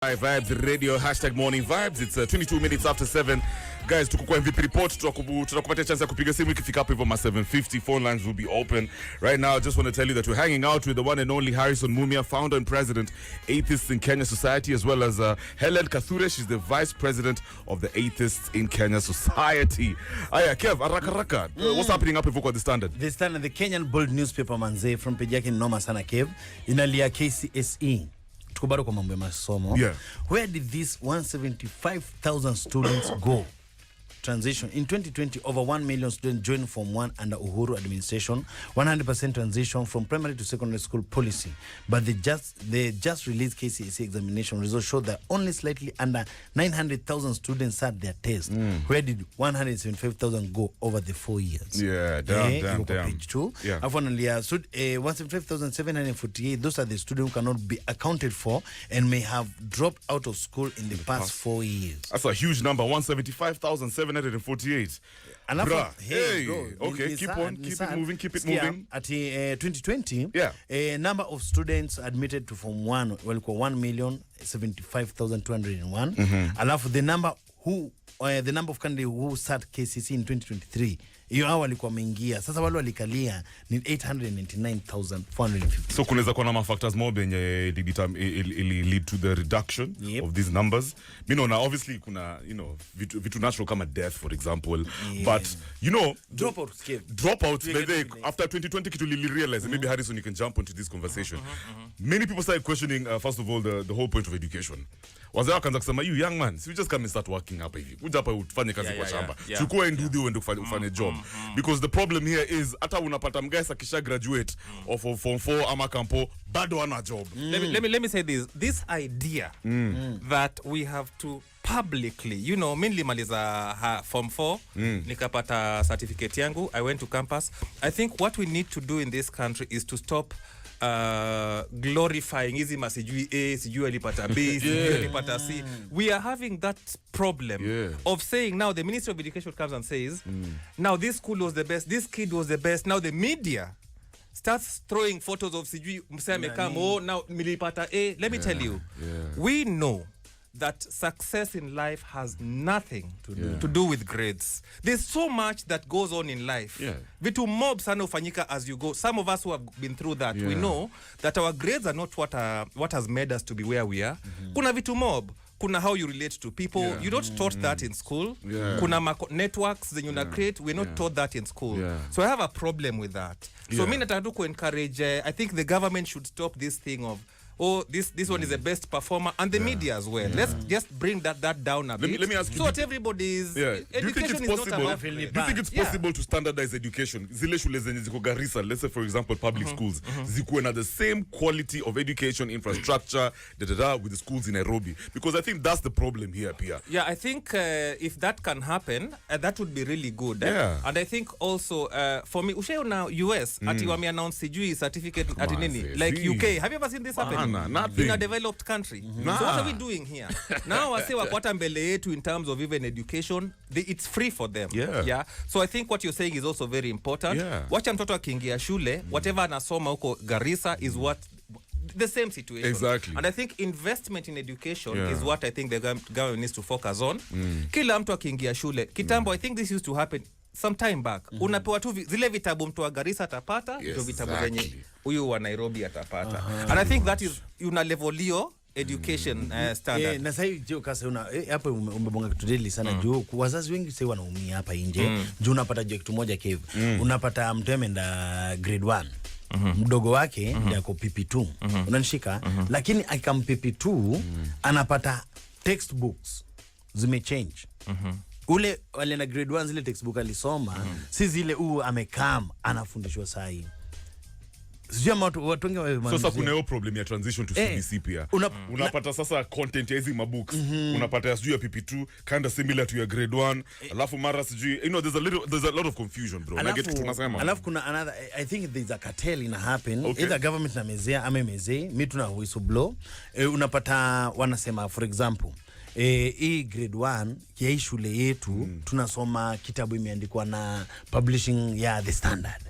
Vibes Radio #morning vibes. It's 22 minutes after 7. Guys, tuko MVP report. Tutakupatia chance ya kupiga simu ikifika hapo hivyo 7:50. Phone lines will be open. Right now, I just want to tell you that we're hanging out with the one and only Harrison Mumia, founder and president, Atheists in Kenya Society, as well as Helen Kathure. She's the vice president of the Atheists in Kenya Society. Aya, Kev, haraka. What's happening up hivyo kwa The Standard? The Standard, the Kenyan Bold newspaper manze, from page yake noma sana Kev. Inalia KCSE. Tukubaro kwa mambo ya masomo. Yeah. Where did these 175,000 students go? Transition. In 2020, over 1 million students joined Form 1 under Uhuru administration. 100% transition from primary to secondary school policy. But the just released KCSE examination results show that only slightly under 900,000 students sat their test. Where did 175,000 go over the 4 years? Yeah, damn. Page 2. Yeah. 175,748, those are the students who cannot be accounted for and may have dropped out of school in the past 4 years. That's a huge number, 175,748. Hey, okay, keep it moving. At 2020, yeah, a number of students admitted to Form 1 walikuwa 1,075,201. Alafu the number of candidates who sat KCSE in 2023, hiyo hao walikuwa wameingia. Sasa wale walikalia ni 899,450. So kunaweza kuwa na factors more benye lead to the reduction of these numbers. Obviously kuna, vitu natural kama death, for example. But, dropouts, after 2020 kitu realize, maybe Harrison, you can jump onto this conversation. Many people started questioning, first of all, the whole point of education. Wazee wakaanza kusema, you young man, so you just come and start working hapa hivi. Kuja hapa ufanye kazi kwa shamba. Chukua ndudi uende ufanye job. Because the problem here is, hata unapata mgaisa kisha graduate of Form 4 ama kampo, bado ana job. Let me say this idea that we have to publicly, mainly maliza Form 4, nikapata certificate yangu, I went to campus. I think what we need to do in this country is to stop glorifying hizi masijui A, sijui alipata B, sijui alipata C. We are having that problem of saying now the Ministry of Education comes and says, now this school was the best, this kid was the best. Now the media starts throwing photos of sijui mseme kama, now nilipata A. Let me tell you, we know that success in life has nothing to do with grades. There's so much that goes on in life. Vitu mob sana ufanyika as you go. Some of us who have been through that, we know that our grades are not what has made us to be where we are. Kuna vitu mob. Kuna how you relate to people. You don't taught that in school. Kuna networks that you create. We're not taught that in school. So I have a problem with that. So me nataka to encourage, I think the government should stop this thing of, this one is the best performer, and the media as well. Let's just bring that down a bit. Let me ask you, so that everybody's education is not about. Do you think it's possible to standardize education? Zile shule zenye ziko Garissa, let's say for example public schools, zikuwe na the same quality of education infrastructure with the schools in Nairobi, because I think that's the problem here, Pia. Yeah, I think if that can happen, that would be really good. And I think also for me, ushayo na US ati wame announce sijui certificate ati nini, like UK. Have you ever seen this happen? Nothing. In a developed country. So what are we doing here? Now I say wakwata mbele yetu in terms of even education, it's free for them. So I think what you're saying is also very important. Wacha mtoto akiingia shule, whatever anasoma huko Garissa is what the same situation. Exactly. And I think investment in education is what I think the government needs to focus on. Kila mtu akiingia shule, kitambo, I think this used to happen some time back. Unapewa tu zile vitabu mtu wa Garissa atapata, ndio vitabu zenye huyu wa Nairobi atapata. And I think that is una levelio education standard. Na sasa hiyo kasa hapa umebonga kitu deli sana juu wazazi wengi sasa wanaumia hapa nje. Juu unapata kitu moja Kev. Unapata mtu ameenda grade 1. Mdogo wake yako PP2. Unanishika? Lakini akam PP2 anapata textbooks zimechange. Ule wale na grade 1 zile textbook alisoma, si zile amekam anafundishwa saa hii. Sijui watu wengi wao. Sasa kuna hiyo problem ya transition to CBC pia. Unapata sasa content ya hizi mabooks. Unapata sijui ya PP2 kind of similar to your grade 1. Alafu mara sijui, there's a lot of confusion, bro. Na kitu tunasema. Alafu kuna another, I think there's a cartel ina happen. Either government na mezea amemezea, mimi tuna whistleblow. Unapata wanasema for example, hii grade 1 ya shule yetu tunasoma kitabu imeandikwa na publishing ya The Standard.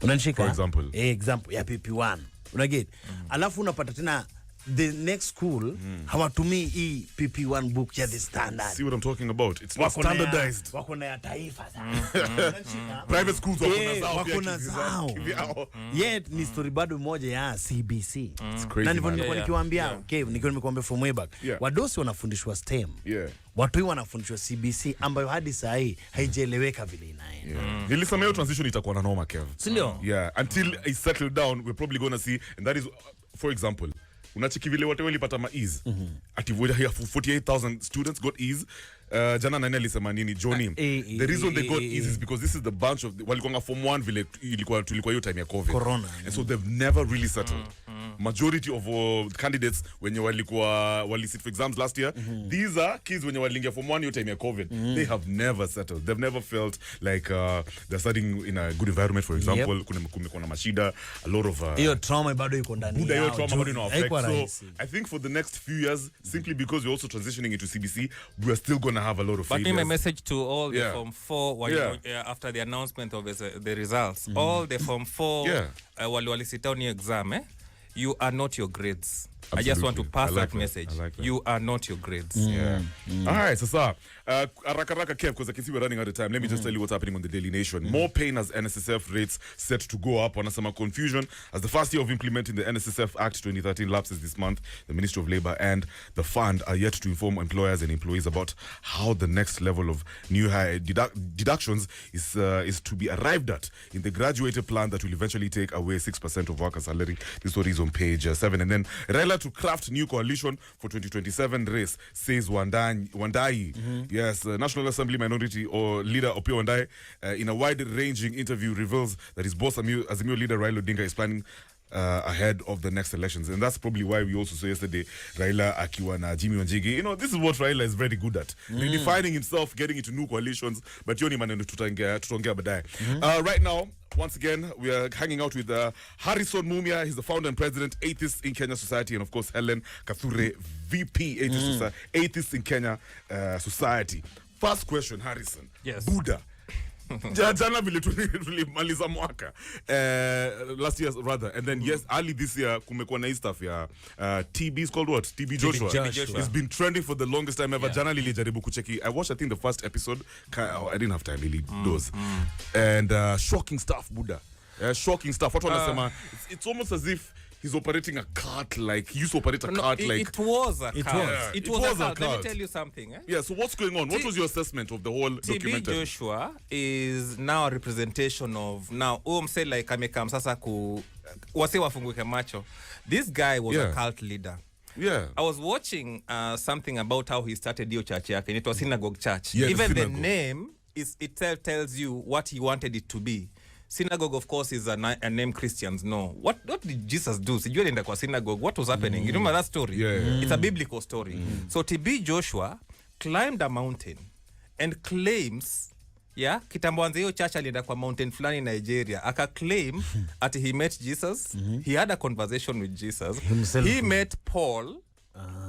Unanishika? For example. Example ya PP1. Unaget? Alafu unapata tena the next school hawatumii hii PP1 book ya the standard. See what I'm talking about? It's not standardized. Wako na ya taifa sana. Private schools wako na zao. Yet ni story bado moja ya CBC. It's crazy. Na nilikuwa nikiwaambia, okay, nikiwa nimekuambia from way back. Wadosi wanafundishwa STEM. Watu wanafundishwa CBC ambayo hadi saa hii haijaeleweka vile inaenda. Nilisema hiyo transition itakuwa na noma, Kev. Sindio? Yeah, until it settled down, we're probably going to see, and that is, for example, unachiki vile watu walipata ma-ease. Ati 48,000 students got ease. Jana nani alisema nini? Johnny. The reason they got ease is because this is the bunch of walikuwa form 1 vile tulikuwa hiyo time ya COVID. Corona. And so they've never really settled. Majority of candidates wenye wali sit for exams last year, these are kids wenye waliingia form 1 hiyo time ya COVID. They have never settled. They've never felt like they're studying in a good environment, for example. Kuna mashida, a lot of hiyo trauma bado iko ndani yao. Hiyo trauma bado ina affect. So I think for the next few years, simply because we're also transitioning into CBC, we're still gonna have a lot of failures. But my message to all the Form 4 after the announcement of the results, all the Form 4 wali sit down your exam, you are not your grades. Absolutely. I just want to pass that message. You are not your grades. All right, so sir, Raka Kev, because I can see we're running out of time. Let me just tell you what's happening on the Daily Nation. More pain as NSSF rates set to go up. Wanasema confusion as the first year of implementing the NSSF Act 2013 lapses this month. The Ministry of Labour and the fund are yet to inform employers and employees about how the next level of new high deductions is to be arrived at in the graduated plan that will eventually take away 6% of workers' salary. This story is on page 7. And then Raila to craft new coalition for 2027 race, says Wandai. Yes, National Assembly Minority or Leader Opiyo Wandai, in a wide-ranging interview, reveals that his boss, Azimio leader Raila Odinga, is planning ahead of the next elections. And that's probably why we also saw yesterday Raila akiwa na Jimmy Wanjigi. You know, this is what Raila is very good at. Redefining himself, getting into new coalitions. But yoni maneno tutaongea baadaye. Right now, once again, we are hanging out with Harrison Mumia. He's the founder and president, Atheists in Kenya Society. And of course, Helen Kathure, VP, Atheists in Kenya Society. First question, Harrison. Yes. Buddha. Jana vile tulimaliza mwaka last year rather, and then yes, early this year kumekuwa na stuff ya TB is called what? TB Joshua. It's been trending for the longest time ever. Jana nilijaribu kucheki. I watched I think the first episode. I didn't have time really those. And shocking stuff, Buddha. Shocking stuff. What wanasema, it's almost as if he's operating a cult like he used to operate a cult like it was a cult. It was a cult. Let me tell you something. Yeah, so what's going on? What was your assessment of the whole documentary? TB Joshua is now a representation of now say like amekam sasa ku wase wafunguke macho. This guy was a cult leader. Yeah. I was watching something about how he started your church and it was synagogue church. Yeah, even the name itself tells you what he wanted it to be. Synagogue, of course, is a name Christians know. What did Jesus do? Sijui alienda kwa synagogue. What was happening? You remember that story? Yeah. It's a biblical story. So TB Joshua climbed a mountain and claims, kitambo anze hiyo church alienda kwa mountain fulani in Nigeria. Aka claim that he met Jesus. He had a conversation with Jesus. He met Paul.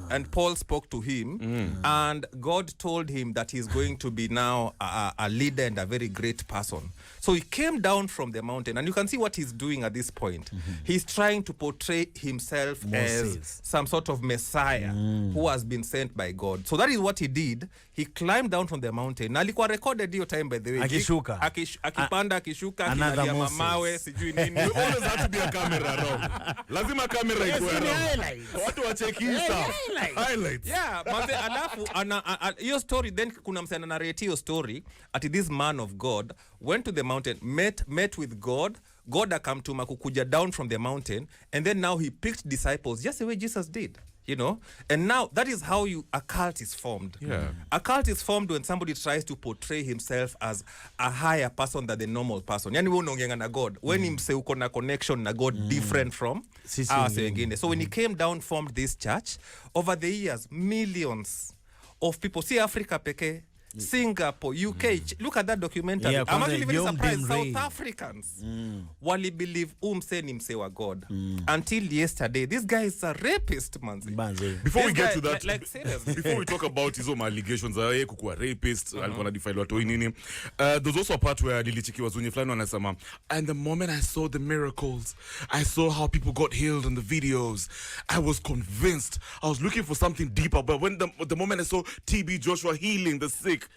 And Paul spoke to him, and God told him that he's going to be now a leader and a very great person. So he came down from the mountain, and you can see what he's doing at this point. He's trying to portray himself as some sort of Messiah who has been sent by God. So that is what he did. He climbed down from the mountain. Na alikuwa recorded hiyo time, by the way. Akishuka. Akipanda, akishuka, akilalia mamawe, sijui nini. You always have to be a camera, Rob. Lazima camera ikuwe Rob. Watu wacheki stuff. Highlights. Yeah, manze, alafu hiyo story, then kuna msana narrate hiyo story ati this man of God went to the mountain, met with God. God akamtuma kukuja down from the mountain, and then now he picked disciples just the way Jesus did. You know, and now that is how a cult is formed. A cult is formed when somebody tries to portray himself as a higher person than the normal person. Yani wewe unaongea na God, when mse uko na connection na God different from us wengine. So when he came down, formed this church, over the years millions of people, see Africa peke, Singapore, UK. Look at that documentary. Yeah, I'm actually very Guillaume surprised. Demray. South Africans wali believe umse ni mse wa God. Until yesterday, this guy is a rapist, man. Before we This get guy, to that, like seriously. before we talk about hizo allegations kukuwa rapist, alikuwa na defile watu nini, there's also a part where nilichikiwa zunye fulani wanasema, and the moment I saw the miracles, I saw how people got healed in the videos, I was convinced. I was looking for something deeper, but when the moment I saw TB Joshua healing the sick,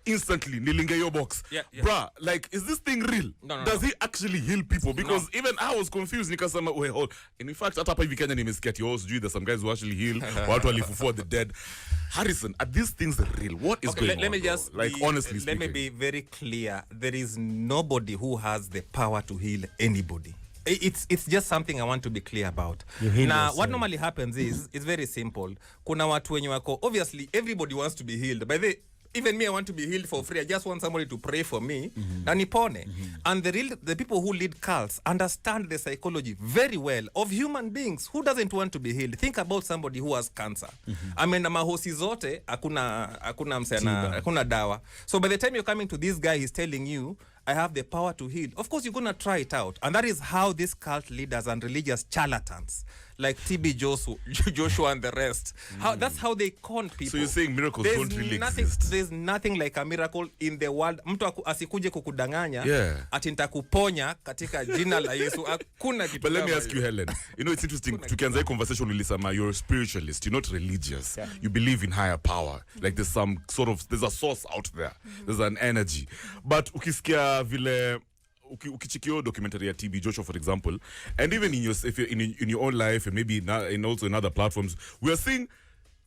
instantly nilinge your box. Yeah. Bruh, like, is this thing real? No. Does he actually heal people? Because even I was confused. Nikasema, wait, hold. And in fact, hata hapa hivi Kenya nimesikia there's some guys who actually heal, watu walifufua the dead. Harrison, are these things real? What is going on? Let me just honestly let me be very clear. There is nobody who has the power to heal anybody. It's just something I want to be clear about. Now, what normally happens is, it's very simple. Kuna watu wenye wako, obviously, everybody wants to be healed. By the even me, I want to be healed for free. I just want somebody to pray for me. Na nipone. And the people who lead cults understand the psychology very well of human beings. Who doesn't want to be healed? Think about somebody who has cancer. I mean, mahosi zote, hakuna dawa. So by the time you're coming to this guy, he's telling you, I have the power to heal. Of course, you're going to try it out. And that is how these cult leaders and religious charlatans, like TB Joshua and the rest, that's how they con people. So you're saying miracles don't really exist? There's nothing like a miracle in the world. Mtu asikuje kukudanganya, ati nitakuponya katika jina la Yesu. Hakuna kitu. But let me ask you, Helen. You know, it's interesting. Tukianza hii conversation ulisema you're a spiritualist. You're not religious. Yeah. You believe in higher power. Like there's some there's a source out there. There's an energy. But ukisikia vile ukichikio documentary ya TB Joshua, for example, and even in your own life, and maybe also in other platforms, we are seeing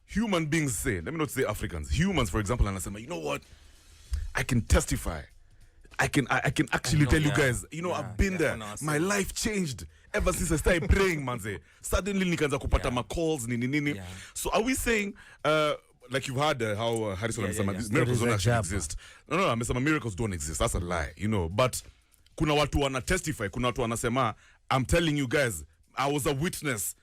human beings say, let me not say Africans, humans, for example, and I say, you know what, I can testify, I can actually tell you guys, you know, I've been there, my life changed ever since I started praying, manze. Suddenly nikaanza kupata ma calls nini. So are we saying like you've heard how Harrison miracles don't actually exist? No, amesema miracles don't exist. That's a lie, you know. But kuna watu wana testify, kuna watu wanasema, I'm telling you guys, I was a witness.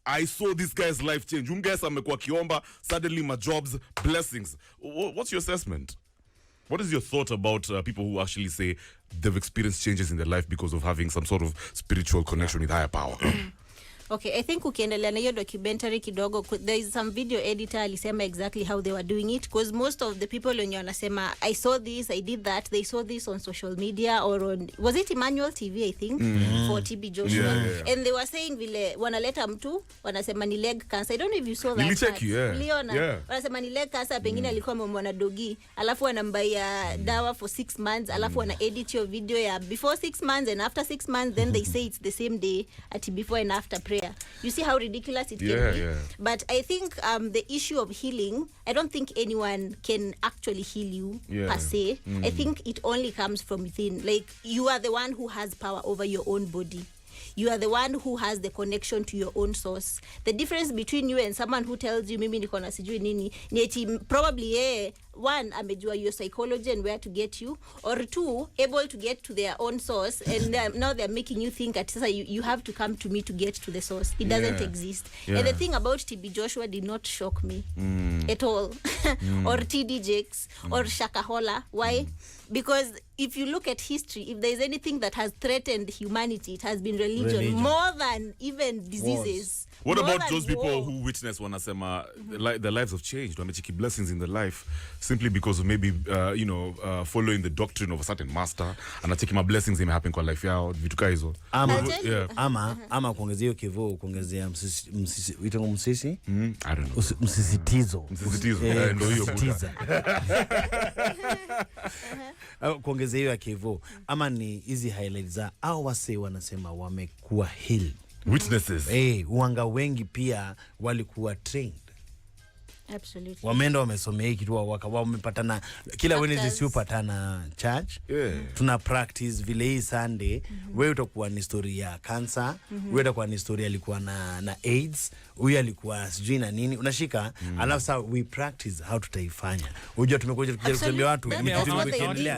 I saw this guy's life change. Guys amekuwa kiomba, suddenly my jobs, blessings. What's your assessment? What is your thought about people who actually say they've experienced changes in their life because of having some sort of spiritual connection with higher power? Okay, I think ukiendelea na hiyo documentary kidogo, there is some video editor alisema exactly how they were doing it, because most of the people wenye wanasema I saw this, I did that, they saw this on social media or on, was it Emmanuel TV, I think, for TB Joshua. Yeah. And they were saying vile wanaleta mtu wanasema ni leg cancer. I don't know if you saw that. Nilicheck, yeah. Wanasema ni leg cancer, pengine alikuwa mwana dogi, alafu wanambaya dawa for 6 months, alafu wana edit your video ya before 6 months and after 6 months, then they say it's the same day at before and after prayer. You see how ridiculous it can be? Yeah. But I think the issue of healing, I don't think anyone can actually heal you per se. I think it only comes from within. Like, you are the one who has power over your own body. You are the one who has the connection to your own source. The difference between you and someone who tells you mimi niko na sijui nini, ni eti probably one, amejua your psychology and where to get you, or two, able to get to their own source, and now they're making you think that you have to come to me to get to the source. It doesn't exist. And the thing about TB Joshua did not shock me at all. Or TD Jakes or Shakahola. Why? Because if you look at history, if there is anything that has threatened humanity, it has been religion. More than even diseases. What about those people who witness wanasema their lives have changed, wamechiki blessings in their life simply because of maybe following the doctrine of a certain master, anacheki ma blessings happen kwa life yao, vitu ka hizo. Ama kuongezea kivo, kuongezea msisi I don't know. Msisitizo ndio hiyo kuongezea hiyo kivo, ama ni hizi highlights za au wase wanasema wamekuwa healed witnesses. Uanga wengi pia walikuwa trained. Absolutely. Wameenda wamesomea kitu wamepatana kila Wednesday si upatana church. Tuna practice vile hii Sunday. Wewe utakuwa ni story ya cancer, wewe utakuwa ni story alikuwa na AIDS, huyu alikuwa sijui na nini. Unashika alafu sasa we practice how tutaifanya. Unajua tumekuja kusema watu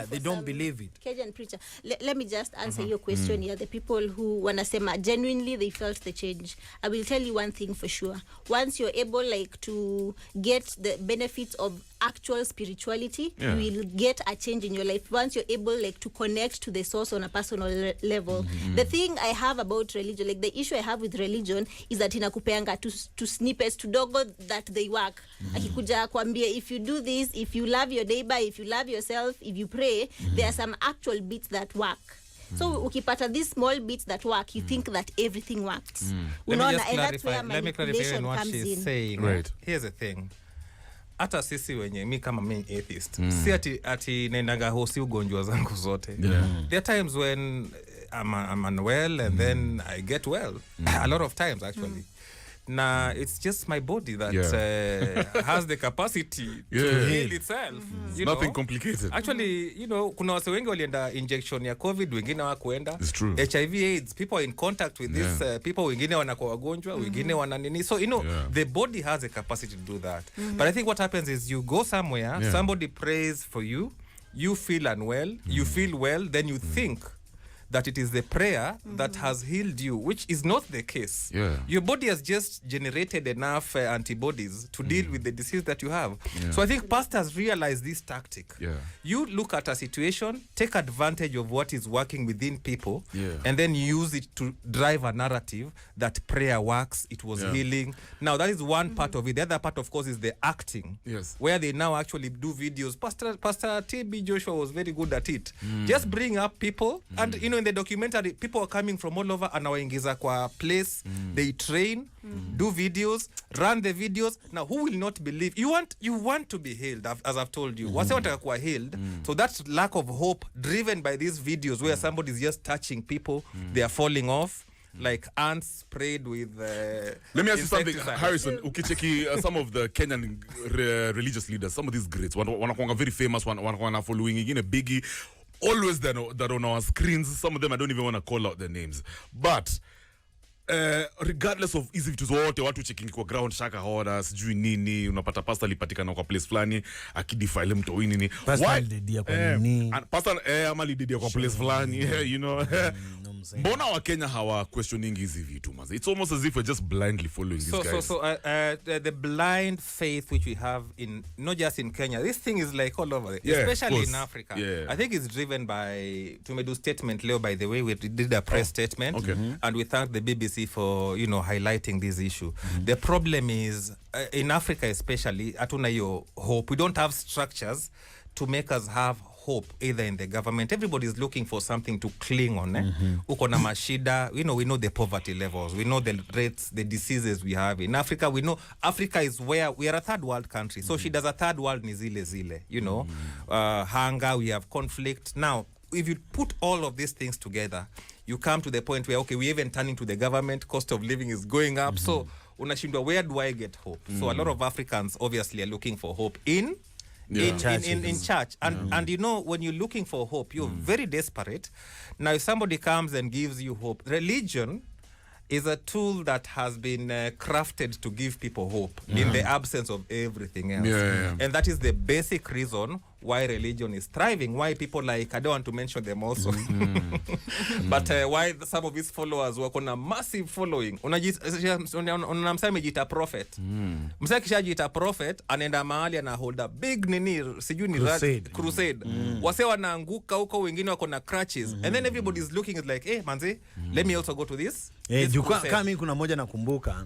they don't believe it. Cajun preacher. Let me just answer your question here. The people who wanasema genuinely they felt the change. I will tell you one thing for sure. Once you're able like to get the benefits of actual spirituality. Yeah. You will get a change in your life once you're able like to connect to the source on a personal level. The thing I have about religion, like the issue I have with religion is that inakupeanga to snippets to dogo that they work. Akikuja kwambia, if you do this, if you love your neighbor, if you love yourself, if you pray, there are some actual bits that work. So ukipata these small bits that work, you think that everything works. Let me just And that's where clarify. Let me clarify what comes she's in. saying. Right. Here's the thing. Hata sisi wenye mi kama main atheist, si ati naendaga hosi ugonjwa zangu zote. There are times when I'm unwell and then I get well. A lot of times actually. Nah, it's just my body that has the capacity to heal itself. You Nothing know? complicated. Actually, you know, kuna wase wengi walienda injection ya COVID, wengine hawakuenda. It's true. HIV AIDS, people are in contact with this people, wengine wanakuwa wagonjwa, wengine wana nini. So, you know, the body has a capacity to do that. But I think what happens is you go somewhere, somebody prays for you, you feel unwell, you feel well, then you think that it is the prayer that has healed you, which is not the case. Your body has just generated enough antibodies to deal with the disease that you have. So I think pastors realize this tactic. You look at a situation, take advantage of what is working within people, and then use it to drive a narrative that prayer works, it was healing. Now that is one part of it. The other part, of course, is the acting, where they now actually do videos. Pastor T.B. Joshua was very good at it. Just bring up people, and you know, in the documentary, people are coming from all over and anawaingiza kwa place. They train, do videos, run the videos. Now, who will not believe? You want to be healed, as I've told you. Wase wataka kuwa healed. So that lack of hope, driven by these videos where somebody is just touching people, they are falling off like ants sprayed with. Let me ask you something, insecticide. Harrison. Ukicheki some of the Kenyan religious leaders, some of these greats, wanakuanga very famous, wanakuanga following ingine biggie. Always that on our screens. Some of them I don't even want to call out their names, but regardless of hizi vitu zote watu checking kwa ground shaka hoda sijui nini, unapata pasta alipatikana kwa place flani akidefile mtu nini, Pasta alidedia kwa nini, pasta ama alidedia kwa place flani, you know. Mbona wa Kenya hawa questioning hizi vitu maze? It's almost as if we're just blindly following these guys. So the blind faith which we have in, not just in Kenya, this thing is like all over, especially in Africa. I think it's driven by, tumedu statement leo, by the way, we did a press statement, and we thank the BBC for, you know, highlighting this issue. The problem is, in Africa especially, hatuna hiyo hope. We don't have structures to make us have hope either in the government. Everybody is looking for something to cling on. Uko na mashida, we know the poverty levels, we know the rates, the diseases we have in Africa. We know Africa is where we are a third world country. So she does a third world ni zile, you know, hunger, we have conflict. Now, if you put all of these things together, you come to the point where, okay, we're even turning to the government, cost of living is going up. So unashindwa, where do I get hope? So a lot of Africans obviously are looking for hope in church. And you know, when you're looking for hope, you're very desperate. Now, if somebody comes and gives you hope, religion is a tool that has been crafted to give people hope in the absence of everything else. And that is the basic reason why religion is thriving, why people like, I don't want to mention them also, but why some of his followers work on a massive following. Unamsema amejita prophet. Msema kishajita prophet, anaenda mahali ana hold a big nini, sijui ni crusade. Wase wanaanguka huko, wengine wako na crutches. And then everybody is looking, is like, hey, manzi, let me also go to this. Kama mimi kuna moja nakumbuka,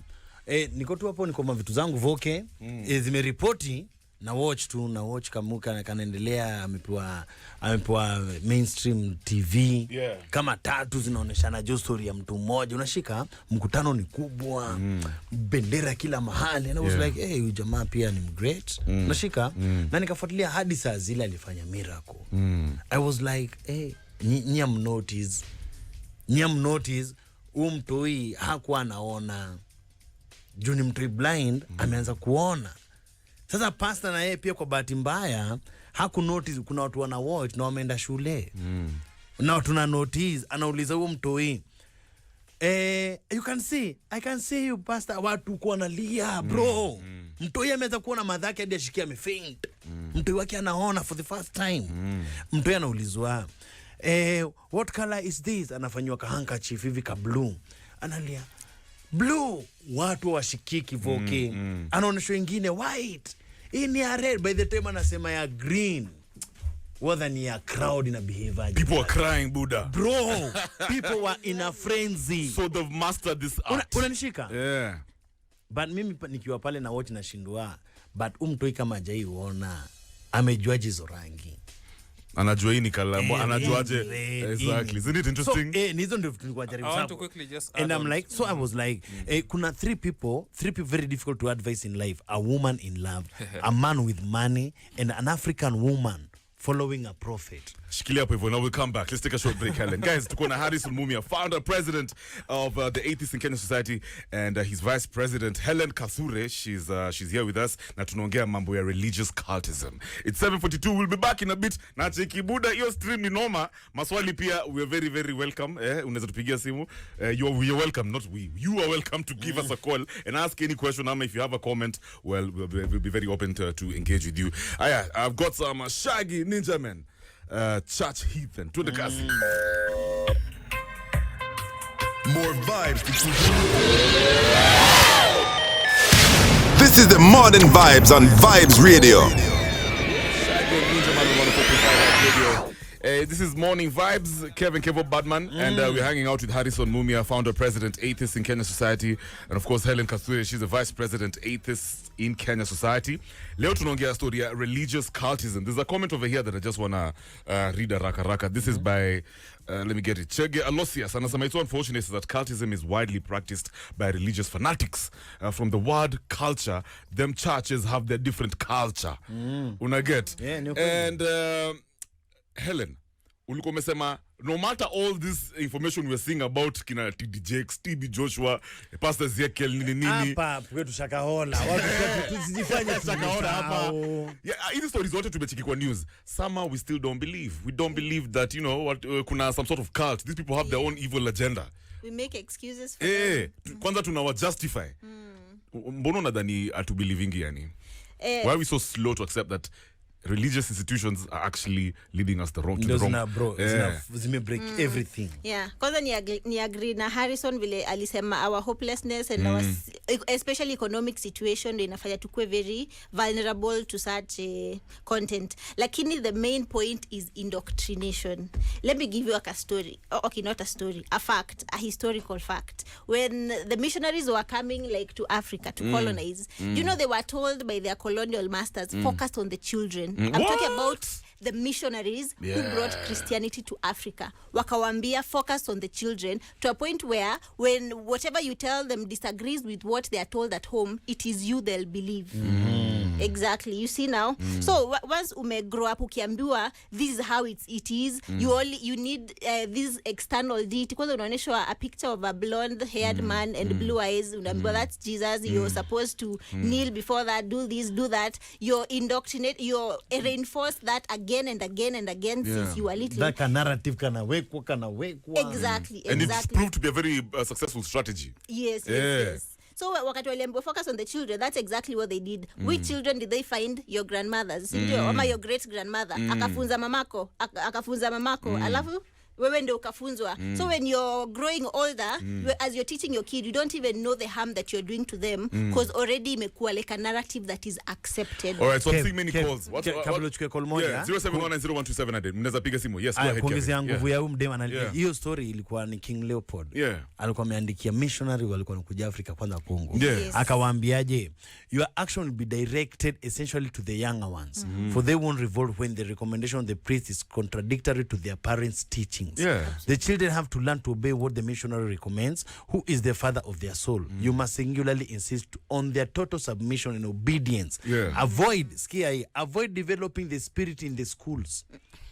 niko tu hapo, niko vitu zangu voke, zimeripoti na watch kamuka kanaendelea, amepewa mainstream TV kama 3 zinaoneshana jo story ya mtu mmoja, unashika mkutano ni kubwa, bendera kila mahali, and I was like, hey, jamaa pia ni great, unashika na nikafuatilia hadi saa zile alifanya miracle. I was like, hey, nyam notice mtoi hakuwa anaona, juu ni mtoi blind, ameanza kuona. Sasa pastor na yeye pia kwa bahati mbaya haku notice kuna watu wana watch na wameenda shule. Na tuna notice, anauliza huo mtoi, I can see you pastor, watu kwa analia bro. Mtoi ameweza kuona madhaki hadi ashikia amefaint. Mtoi wake anaona for the first time. Mtoi anaulizwa, what color is this? Anafanywa ka handkerchief hivi ka blue. Analia, blue watu washikiki voke anaonyesha wengine white hii ni ya red, by the time anasema ya green whether ni ya crowd in a behavior. People were crying, Buddha. Bro, people were in a frenzy. So they've mastered this art. Unanishika? Yeah. But mimi nikiwa pale na watch na shindwa, but umtoi kama jai uona amejuaje hizo rangi. Anajua hii ni kalamu, anajuaje? Exactly. Isn't it interesting? So, nizo ndio tulikuwa jaribu I want sababu. to quickly just And add I'm on. like, so I was like, kuna three people very difficult to advise in life. A woman in love, a man with money, and an African woman following a prophet. Shikilia hapo hivyo. Now we'll come back. Let's take a short break, Helen. Guys, tuko na Harrison Mumia, founder, president of the Atheists in Kenya Society, and his vice president, Helen Kathure. She's here with us. Na tunaongea mambo ya religious cultism. It's 7:42. We'll be back in a bit. Na cheki Buddha, hiyo stream ni noma. Maswali pia, we are very, very welcome. Unaweza tupigia simu. We are welcome, not we. You are welcome to give us a call and ask any question. If you have a comment, well, we'll be very open to engage with you. I've got some Shaggy Ninja Men. Church Heathen to the kasi. More vibes to keep. This is the modern vibes on Vibes Radio. This is Morning Vibes, Kevin Kevo Badman, and we're hanging out with Harrison Mumia, founder, president, Atheists in Kenya Society, and of course Helen Kathure, she's the vice president, Atheists in Kenya Society. Leo tunaongea story ya religious cultism. There's a comment over here that I just wanna read a raka. This is by let me get it. Chege Alosias, anasema it's unfortunate that cultism is widely practiced by religious fanatics. From the word culture, them churches have their different culture. Una get? Yeah, no and Helen, ulikuwa umesema no matter all this information we're seeing about kina TD Jakes, TB Joshua, Pastor Ezekiel nini hapa kwetu Shakahola watu tusijifanye Shakahola hapa. Yeah, hizi stories zote tumecheki kwa news. Somehow we still don't believe. We don't believe that, you know, what kuna some sort of cult. These people have their own evil agenda. We make excuses for them. Kwanza tunawa justify. Mbona unadhani atubelieving yani? Why are we so slow to accept that religious institutions are actually leading us to the wrong? Bro, zime break everything. Yeah, kwanza ni agree na Harrison vile alisema our hopelessness and our especially economic situation ndio inafanya tukue very vulnerable to such content. Lakini the main point is indoctrination. Let me give you a story. Okay, not a story, a fact, a historical fact. When the missionaries were coming like to Africa to colonize, you know they were told by their colonial masters focused on the children. I'm talking about the missionaries who brought Christianity to Africa. Wakawambia focus on the children to a point where when whatever you tell them disagrees with what they are told at home, it is you they'll believe. Exactly. You see now? So once grow up ukiambiwa this is how it is, you need this external deity. Because unaonyeshwa a picture of a blonde haired man and blue eyes, unaambiwa that's Jesus, you're supposed to kneel before that, do this, do that. You're indoctrinate, you're reinforced that again and again and again since you were little. That narrative kanawekwa. Exactly. And it's proved to be a very successful strategy. Yes. So wakati waliambiwa focus on the children, that's exactly what they did. Which children did they find? Your grandmothers. Sindio? Ama your great grandmother. Akafunza mamako. Alafu wewe ndio ukafunzwa. So when you're growing older, as you're teaching your kid, you don't even know the harm that you're doing to them because already imekuwa like a narrative that is accepted. All right, so I'm seeing many calls. Kabla uchukue call moja. Yeah, 0719012700. Mnaweza piga simu. Yes, go ahead. Kuongezea nguvu ya mdema hiyo story ilikuwa ni King Leopold. Alikuwa ameandikia missionary walikuwa wanakuja Afrika kwanza Kongo. Akawaambiaje, your action will be directed essentially to the younger ones, for they won't revolt when the recommendation of the priest is contradictory to their parents' teachings. The children have to learn to obey what the missionary recommends, who is the father of their soul. You must singularly insist on their total submission and obedience. Avoid developing the spirit in the schools.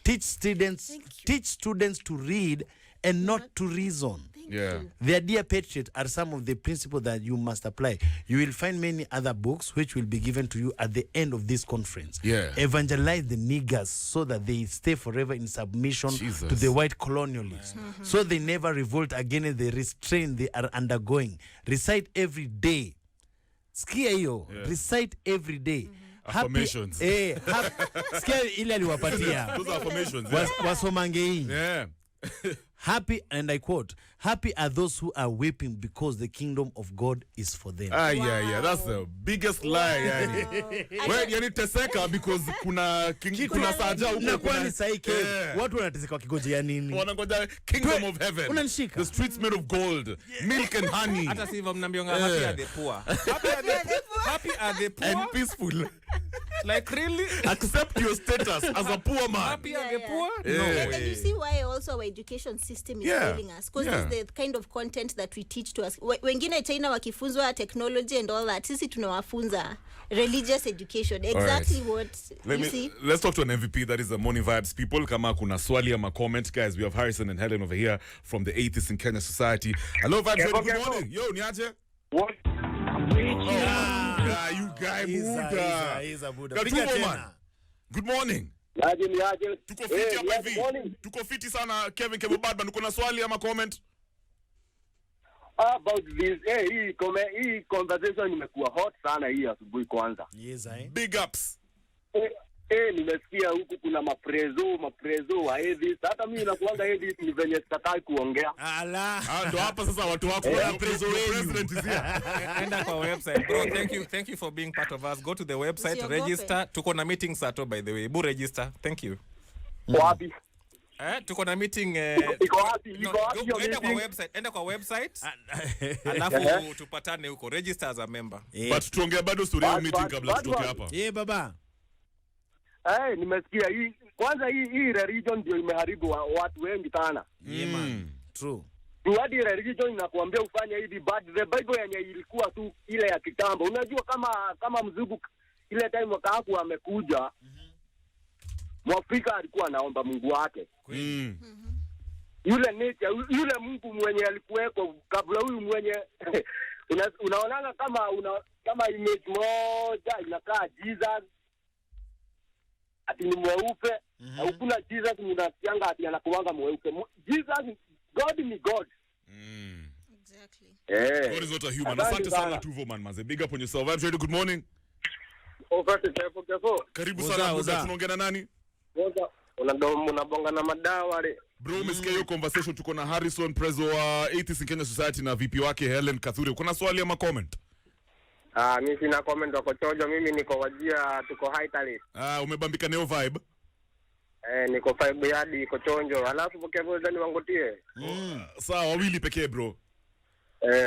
Teach students to read and not to reason. Their dear patriot are some of the principles that you must apply. You will find many other books which will be given to you at the end of this conference. Evangelize the niggers so that they stay forever in submission to the white colonialists. So they never revolt against the restraint they are undergoing. Recite every day. Skia hiyo. Recite every day. Affirmations. Skia ile aliwapatia. Those are affirmations. Wasomange hii. Happy, and I quote, happy are those who are weeping because the kingdom of God is for them. Yeah, that's the biggest lie, yani. Well, yani teseka because kuna saja huko. Na kwani saike, watu wanateseka wakigojea nini? Wanangoja kingdom of heaven. Unanishika. The streets made of gold, milk and honey. Hata sivyo mnambionga happy are the poor. Happy are the poor. And peaceful. Like really? Accept your status as a poor man. Happy are the poor? Yeah. No And way. you see why also our education system is failing us, because it's the kind of content that we teach to us. Wengine China wakifunzwa technology and all that, sisi tunawafunza religious education. Exactly what you see. Let's talk to an MVP that is the Morning Vibes people. Kama kuna swali ama comment, guys. We have Harrison and Helen over here from the Atheists in Kenya Society. Hello, Vibes. Good morning. Yo, niaje? What? You guy, Buddha. He's a Buddha. Katumo, man. Good morning. Niaje. Tuko fiti hapa hivi. Tuko fiti sana. Kevin Badman, uko na swali ama comment? About this, hii conversation imekuwa hot sana hii asubuhi kwanza. Yes, Big ups. Nimesikia huku kuna maprezo wa Atheists. Hata mimi nakuanga Atheists ni venye sitakai kuongea. Ala. Ndo hapa sasa watu wako wa president is here. Enda kwa website, bro. Thank you for being part of us. Go to the website, register. Tuko na meeting sato, by the way. Bu register. Thank you. Wapi? Tuko na meeting Iko wapi? Enda kwa website. Alafu tupatane huko. Register as a member. But tuongea bado story ya meeting kabla tutoke hapa. Baba. Nimesikia hii kwanza hii religion ndio imeharibu watu wengi sana. Man. True. Hadi religion inakuambia ufanye hivi, but the Bible yenye ilikuwa tu ile ya kitambo. Unajua kama mzungu ile time wakaaku amekuja. Mwafrika alikuwa anaomba Mungu wake. Yule nature, yule Mungu mwenye alikuweko kabla huyu mwenye unaonana kama image moja inakaa Jesus ati ni mweupe. Hakuna Jesus mnasikianga ati anakuanga mweupe. Jesus, God ni God. Exactly. God is not a human. Asante sana Tuvo man maze. Big up on yourself. I'm ready. Good morning. Karibu sana Buza. Tunaongea na nani? Unabonga na madawa le. Bro, umesikia hiyo conversation tuko na Harrison Prezo wa Atheists in Kenya Society na VP wake Helen Kathure. Kuna swali ama comment? Mimi sina comment wako chojo, mimi niko wajia tuko Haitali. Umebambika neo vibe? Niko vibe yadi iko chonjo. Alafu pokevo ndani wangotie. Sawa, wawili pekee bro.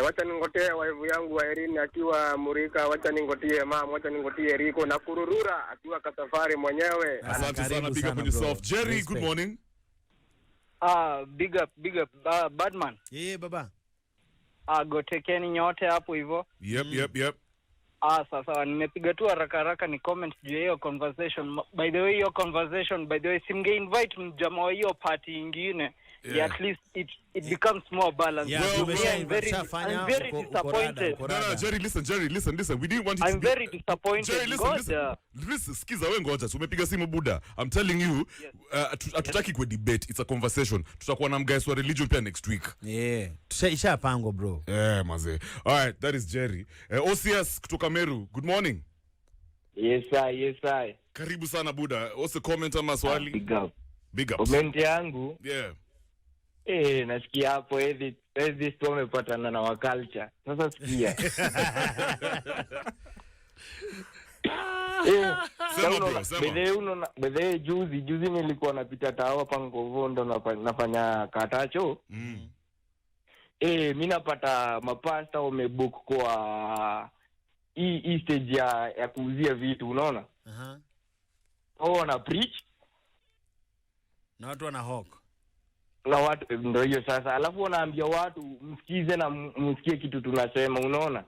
Wacha ningotie wife yangu wa Erin akiwa Murika, wacha ningotie mama, wacha ningotie Riko na Kururura akiwa kasafari mwenyewe. Asante sana, big up on yourself. Jerry, good morning. Big up Badman. Baba. Gotekeni nyote hapo hivyo. Yep. Sasa nimepiga tu haraka ni comment juu hiyo conversation. By the way, simge invite mjamaa hiyo party nyingine. Yeah. At least it becomes more balanced. I'm very disappointed. No, Jerry, listen. We didn't want you to I'm very disappointed. Jerry, listen. Skiza wewe ngoja. Umepiga simu Buddha. I'm telling you, hatutaki kwa debate. It's a conversation. Tutakuwa na mguys wa religion pia next week. Ishapangwa bro. Maze. All right, that is Jerry. OCS kutoka Meru. Good morning. Yes, I. Karibu sana Buddha. What's the comment ama swali? Big up. Comment yangu. Yeah. Nasikia hapo hivi tumepatana na wa culture. Sasa sikia. Sema. Bede juzi nilikuwa napita tawa pangovo ndo nafanya katacho. Mimi napata mapasta wamebook kwa hii stage ya kuuzia vitu, unaona? Wana preach na watu wana hawk. Na watu ndio hiyo sasa. Alafu wanaambia watu msikize na msikie kitu tunasema, unaona?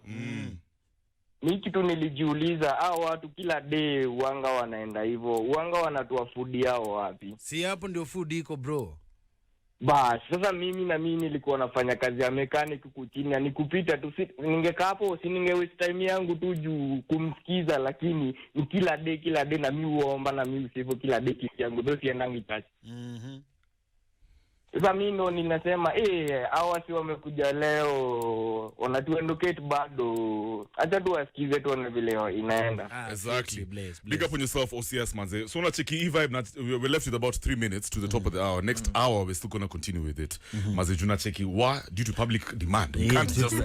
Mimi kitu nilijiuliza, hao watu kila day wanga wanaenda hivyo. Wanga wanatoa food yao wapi? Si hapo ndio food iko bro. Bas, sasa mimi nilikuwa nafanya kazi ya mechanic huku chini, nikupita tu ningekaa hapo, si ninge waste time yangu tu juu kumsikiza, lakini ni kila day na mimi huomba na mimi sivyo kila day kitu yangu ndio siendangi touch. Sasa mimi ndo ninasema hawa si wamekuja leo wanatuendocate bado. Acha tu wasikize tuone vile inaenda. Exactly. Big up on yourself, OCS manze. So na cheki vibe na we're left with about 3 minutes to the top of the hour. Next hour we're still going to continue with it. Maze juna cheki due to public demand. We can't just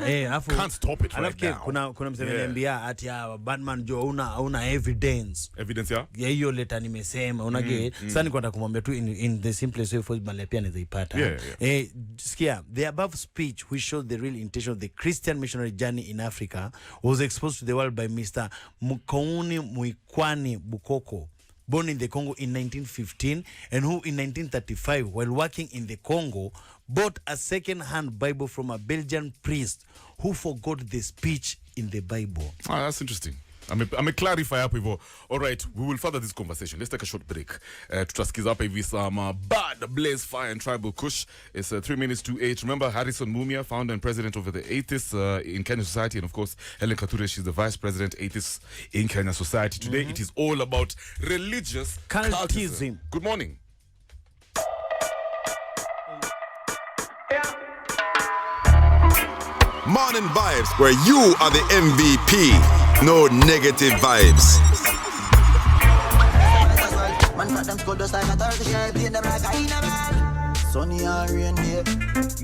can't stop it right now. Kuna mseme niambia ati Batman jo una evidence. Evidence ya? Ya hiyo leta nimesema unage. Sasa niko nataka kumwambia tu in the simplest way for Malepia nizaipata. Skia, the above speech which showed the real intention of the Christian missionary journey in Africa was exposed to the world by Mr. Mukouni Muikwani Bukoko, born in the Congo in 1915 and who in 1935 while working in the Congo bought a second-hand Bible from a Belgian priest who forgot the speech in the Bible. That's interesting. I'm a clarify hapo hivyo. All right, we will further this conversation. Let's take a short break. Tutasikiza hapa hivi some bad blaze fire and tribal kush. It's 3 minutes to 8. Remember Harrison Mumia, founder and president of the Atheists in Kenya Society, and of course Helen Kature, she's the vice president Atheists in Kenya Society. Today it is all about religious cultism. Good morning. Morning Vibes, where you are the MVP. No negative vibes.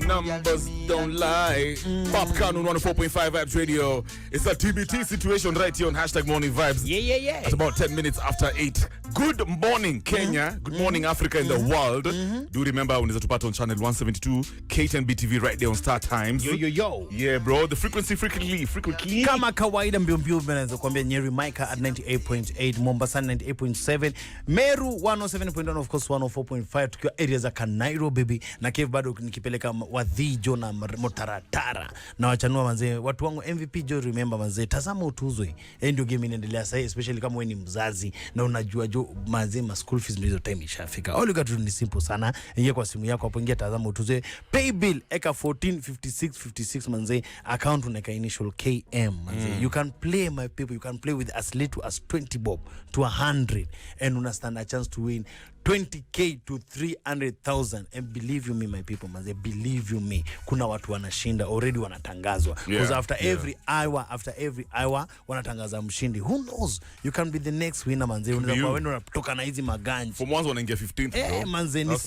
Numbers don't lie. Popcorn on 104.5 Vibes Radio. It's a TBT situation right here on #Morning Vibes. Yeah. At about 10 minutes after 8. Good morning, Kenya. Good morning, Africa and the world. Do remember unaweza tupata on channel 172 KTN BTV right there on Star Times. Yo. Yeah, bro. The frequently. Kama kawaida mbio mnaweza kuambia Nyeri Micah at 98.8, Mombasa 98.7, Meru 107.1, of course 104.5 tukiwa areas za Nairobi na Cave bado nikipeleka wadhijo na motaratara na wachanua manze. Watu wangu MVP jo, remember manze, tazama utuzwe. Ndio game inaendelea sasa, especially kama wewe ni mzazi na unajua jo manze ma school fees ndio time ishafika. All you got to do ni simple sana. Ingia kwa simu yako hapo, ingia tazama utuzwe, pay bill eka 145656 manze, account unaweka initial KM manze. You can play my people, you can play with as little as 20 bob to 100 and una stand a chance to win 20k to 300,000. And believe you me my people manze, believe you me, kuna watu wanashinda already, wanatangazwa because after every hour wanatangaza mshindi. Who knows, you can be the next winner manze. Unaweza kwa wewe unatoka na hizi maganji for mwanzo wanaingia 15th manze, ni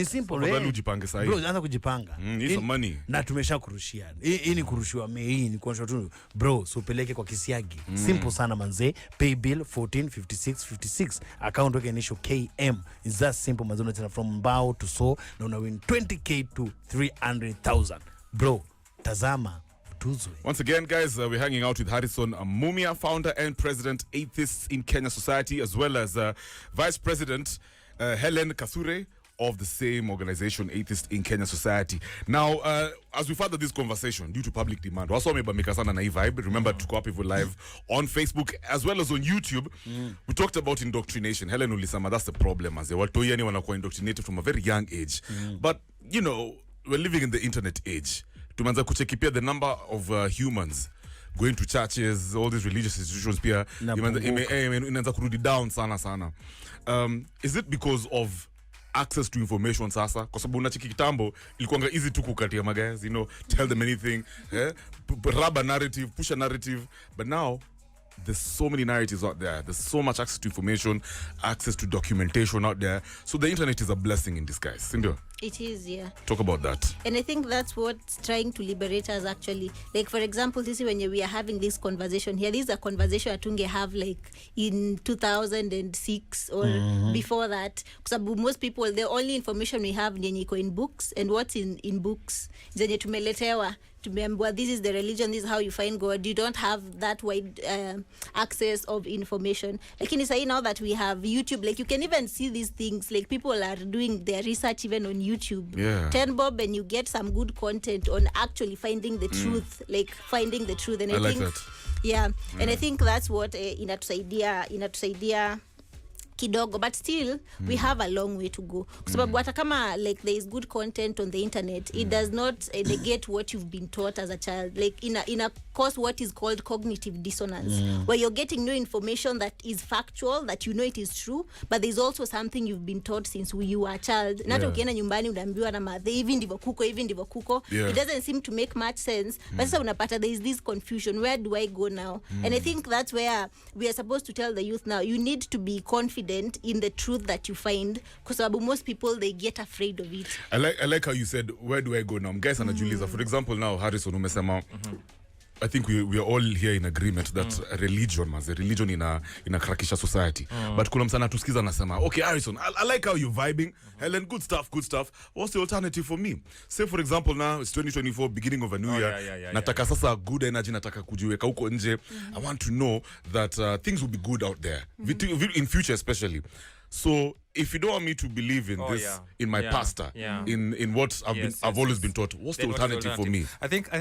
simple bado ujipange sasa bro, anza kujipanga. It's money na tumesha kurushia hii ni kurushiwa hii ni kuonyesha tu bro, so peleke kwa kisiagi. Simple sana manze, pay bill 145656, account wake initial KM. Is that simple manze, unatena from mbao to so na una win 20k to 300,000 bro. Tazama tuzwe. Once again guys, we're hanging out with Harrison Mumia, founder and president Atheists in Kenya Society, as well as vice president Helen Kasure of the same organization, Atheists in Kenya Society. Now, as we further this conversation, due to public demand, also wamebambika sana na hii vibe. Remember to copy for live on Facebook as well as on YouTube. We talked about indoctrination. Helen ulisema that's the problem, as watu yani wanakuwa indoctrinated from a very young age. But you know, we're living in the internet age. Tumeanza kuchekipia the number of humans going to churches, all these religious institutions pia inaanza kurudi down sana. Is it because of access to information sasa? Kwa sababu unachiki kitambo ilikuwa easy tu kukatia magazi, you know, tell them anything, rubber narrative, push a narrative. But now there's so many narratives out there. There's so much access to information, access to documentation out there. So the internet is a blessing in disguise. Sindio? It is, yeah. Talk about that. And I think that's what's trying to liberate us actually. Like for example, this is when we are having this conversation here. This is a conversation atunge have like in 2006 or before that. Because most people, the only information we have ni in books, and what's in books zenye tumeletewa. Remember, this is the religion, this is how you find God. You don't have that wide access of information. Like in Isai, now that we have YouTube, like you can even see these things. Like people are doing their research even on YouTube. 10 bob and you get some good content on actually finding the truth. Like finding the truth. And I think like that. Yeah. And I think that's what inatusaidia kidogo, but still we have a long way to go, kwa sababu hata kama like there is good content on the internet, it does not negate what you've been taught as a child, like in a course what is called cognitive dissonance, where you're getting new information that is factual, that you know it is true, but there's also something you've been taught since you were a child. Na ukienda nyumbani unaambiwa na madhe hivi ndivyo kuko. It doesn't seem to make much sense, but sasa unapata there is this confusion, where do I go now? And I think that's where we are supposed to tell the youth now, you need to be confident in the truth that you find, because most people, they get afraid of it. I like how you said, where do I go now? Guys, anajiuliza, for example now Harrison umesema, I think we are all here in agreement that religion inakrakisha society. But kuna msana tusikiza anasema, okay Harrison, I like how you're vibing. Helen, good stuff. What's the alternative for me? Say for example now it's 2024, beginning of a new year. Nataka sasa good energy, nataka kujiweka huko nje. I want to know that things will be good out there. In future especially. So if you don't want me to believe in in my pastor, in what I've always been taught, what's the alternative for me? I think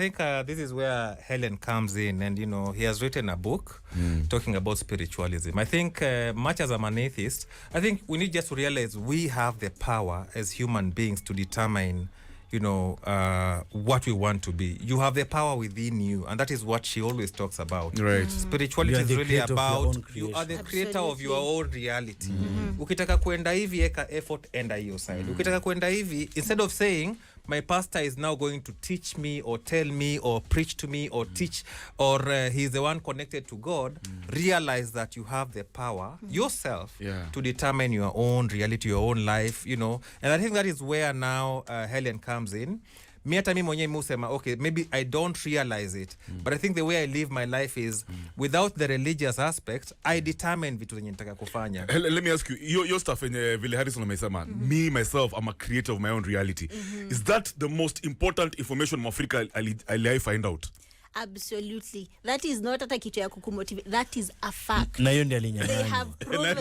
this is where Helen comes in, and he has written a book talking about spiritualism. I think much as I'm an atheist, I think we need just to realize we have the power as human beings to determine what we want to be. You have the power within you, and that is what she always talks about. Right. Spirituality is really about you are the creator of your own reality. Ukitaka kuenda hivi, eka effort, enda hiyo side. Ukitaka kuenda hivi, instead of saying my pastor is now going to teach me or tell me or preach to me or teach, or he's the one connected to God, realize that you have the power yourself to determine your own reality, your own life, and I think that is where now Helen comes in. Mi mwenyewe musema, okay, maybe I don't realize it, but I think the way I live my life is without the religious aspect, I determine vitu zenye nitaka kufanya. Let me ask you, your stuff in vile Harrison amesema, me myself, I'm a creator of my own reality. Is that the most important information Mwafrika I find out? Absolutely. That is not hata kitu ya kukumotivate. That is a fact. Na hiyo ndio alinyang'anya. They have proven.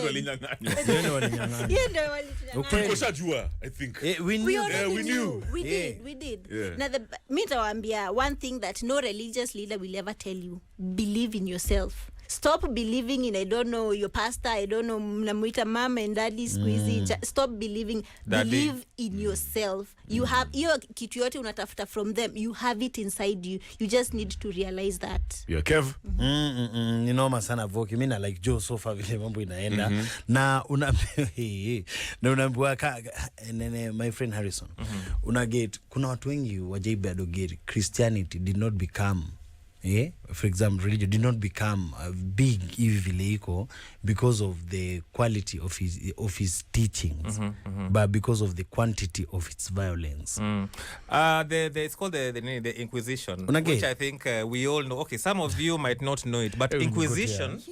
Tulikoshajua, I think. We knew. We did. Now mitawaambia one thing that no religious leader will ever tell you: believe in yourself. Stop believing in, I don't know, your pastor, I don't know, mnamuita mama and daddy squeezy. Stop believing. Daddy. Believe in yourself. You have hiyo kitu yote unatafuta from them. You have it inside you. You just need to realize that. Yeah, Kev. Ni noma sana Voki. Mimi na like Joe so far vile mambo inaenda. Na unaambiwa my friend Harrison. Kuna watu wengi wajaibe adogeri. Christianity did not become for example, religion did not become big hivi because of the quality of his teachings, but because of the quantity of its violence. It's called the Inquisition, which I think we all know. Okay, some of you might not know it, but Inquisition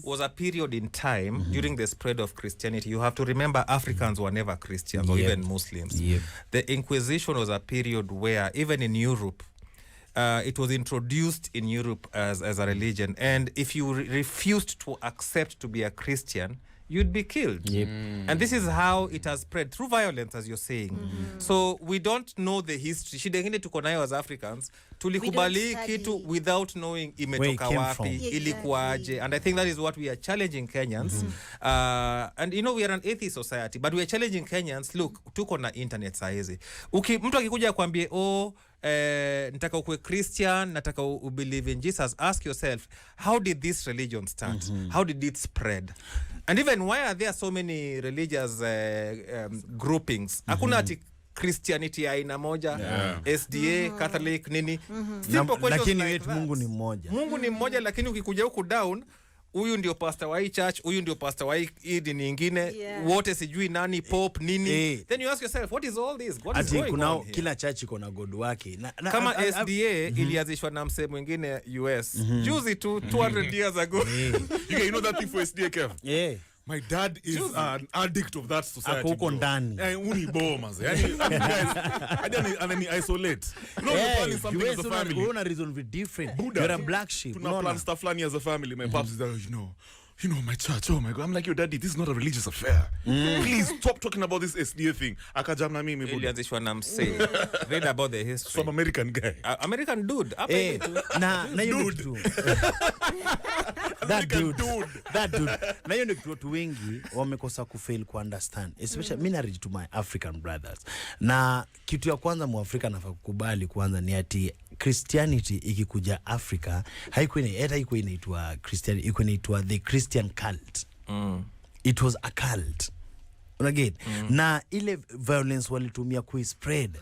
was a period in time during the spread of Christianity. You have to remember, Africans were never Christians or even Muslims. The Inquisition was a period where even in Europe, it was introduced in Europe as a religion, and if you refused to accept to be a Christian, you'd be killed. And this is how it has spread through violence, as you're saying. So we don't know the history. Shida ingine tuko nayo as Africans, tulikubali kitu without knowing imetoka wapi, ilikuwaje. And I think that is what we are challenging Kenyans. And we are an atheist society, but we are challenging Kenyans. Look, tuko na internet saizi. Mtu akikuja kwambie, nataka ukue Christian, nataka believe in Jesus, ask yourself, how did this religion start? How did it spread? And even why are there so many religious groupings? Hakuna ati Christianity aina moja, SDA, Catholic, nini. Lakini wetu Mungu ni mmoja. Mungu ni mmoja, lakini ukikuja huku down, huyu ndio pastor wa hii church, huyu ndio pastor wa hii dini nyingine, wote sijui nani, pope, nini. Then you ask yourself, what is all this? What is going on here? Kila church iko na god wake. Kama SDA ilianzishwa na msemo mwingine US. Juzi tu 200 years ago. You know that thing for SDA, Kev? My dad is an addict of that society. Ako ndani. Yani isolate. You're planning something as a family. We're on a reason very different. You're a black sheep. Tuna plan stuff as a family. My pops is like, you know, my church, oh my God. I'm like, yo, daddy, this is not a religious affair. Please stop talking about this SDA thing. Akajam na mimi. Ilianzishwa na msee. Read about the history. Some American guy. American dude. Na hiyo ndio that dude. Na hiyo ndio watu wengi wamekosa kufail ku understand. Especially mimi narudi to my African brothers. Na kitu ya kwanza Muafrika anafaa kukubali kwanza ni ati Christianity ikikuja Africa haikuwa inaitwa Christianity, iko inaitwa the Christian cult. It was a cult. Unaget? Na ile violence walitumia spread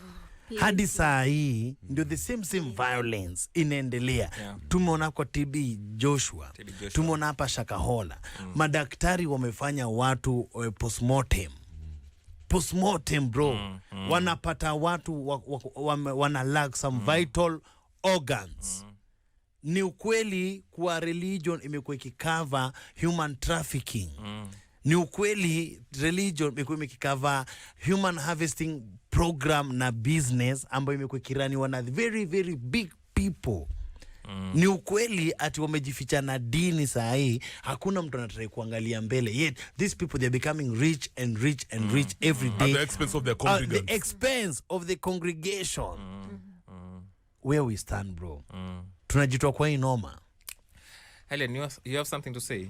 hadi saa hii ndio the same violence inaendelea. Tumeona kwa TB Joshua. Tumeona hapa Shakahola. Madaktari wamefanya watu postmortem bro. Wanapata watu wana lack some vital organs. Ni ukweli kuwa religion imekuwa ikikava human trafficking. Ni ukweli religion imekuwa ikikava human harvesting program na business ambayo imekuwa kiraniwa na very very big people. Ni ukweli ati wamejificha na dini saa hii, hakuna mtu anataka kuangalia mbele. Yet these people, they're becoming rich and rich and rich every day at the expense of their congregants. At the expense of the congregation. Where we stand, bro. Tunajitoa kwa hii noma. Helen, you have something to say?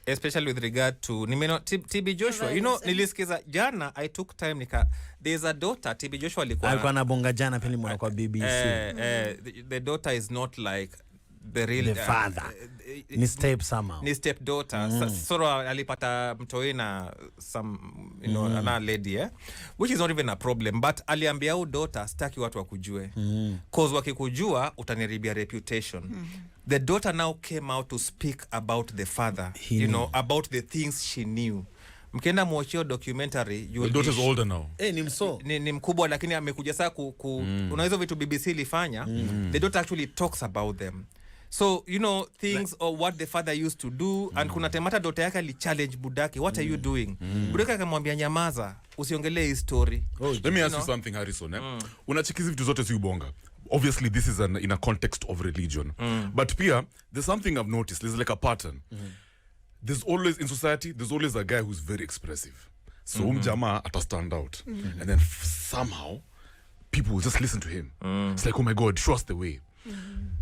Especially with regard to TB Joshua. You know, nilisikiza jana, I took time there's a daughter, TB Joshua alikuwa anabonga jana pili mwana kwa BBC. The daughter is not like the real father. Ni step somehow. Ni step daughter. Soro alipata mtoi na some, you know, another lady, which is not even a problem, but aliambia huyu daughter sitaki watu wakujue. Cause wakikujua utaniribia reputation. The daughter now came out to speak about the father, you know, about the things she knew. Mkienda muachio documentary, the daughter's older now. Ni mkubwa lakini amekuja saa unaweza vitu BBC ilifanya. The daughter actually talks about them. So, you know, things or what the father used to do. And kuna temata daughter yake ali challenge budaki, what are you doing? Budaki akamwambia nyamaza, usiongelee hii story. Let me ask you something, Harrison. Unachikizi vitu zote si ubonga. Obviously, this is in a context of religion. But pia, there's something I've noticed. There's like a pattern. There's always, in society, there's always a guy who's very expressive. So, Jamaa ata stand out. And then somehow, people will just listen to him. It's like, oh my God, show us the way.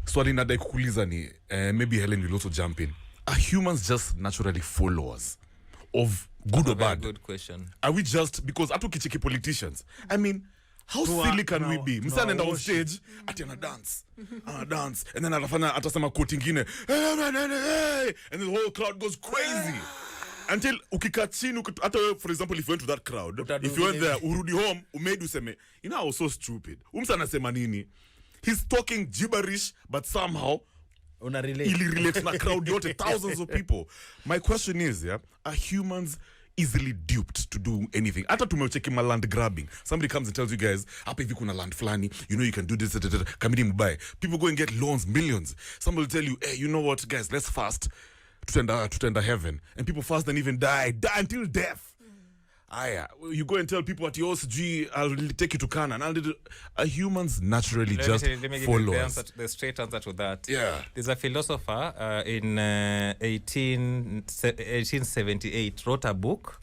So, alinadai kukuliza ni, maybe Helen will also jump in. Are humans just naturally followers of good or bad? Good question. Are we just, because atu kichiki politicians, I mean, how silly can we be? Msa anaenda on stage, ati ana dance, and then atasema quote ingine, and then the whole crowd goes crazy. Until ukika chini, for example, if you went to that crowd, if you went there, urudi home, umedu seme, you know, I was so stupid. Umsa anasema nini? He's talking gibberish, but somehow, ili relate na crowd yote, thousands of people. My question is, are humans easily duped to do anything? Ata tumecheki ma land grabbing. Somebody comes and tells you guys, hapa hivi kuna land flani, you know you can do this, kamini mubai. People go and get loans, millions. Somebody will tell you, hey, you know what, guys, let's fast to enter heaven. And people fast and even die until death. You go and tell people at your OSG, I'll take you to Canaan. Are humans naturally just followers? The straight answer to that. Yeah. There's a philosopher in 1878 wrote a book.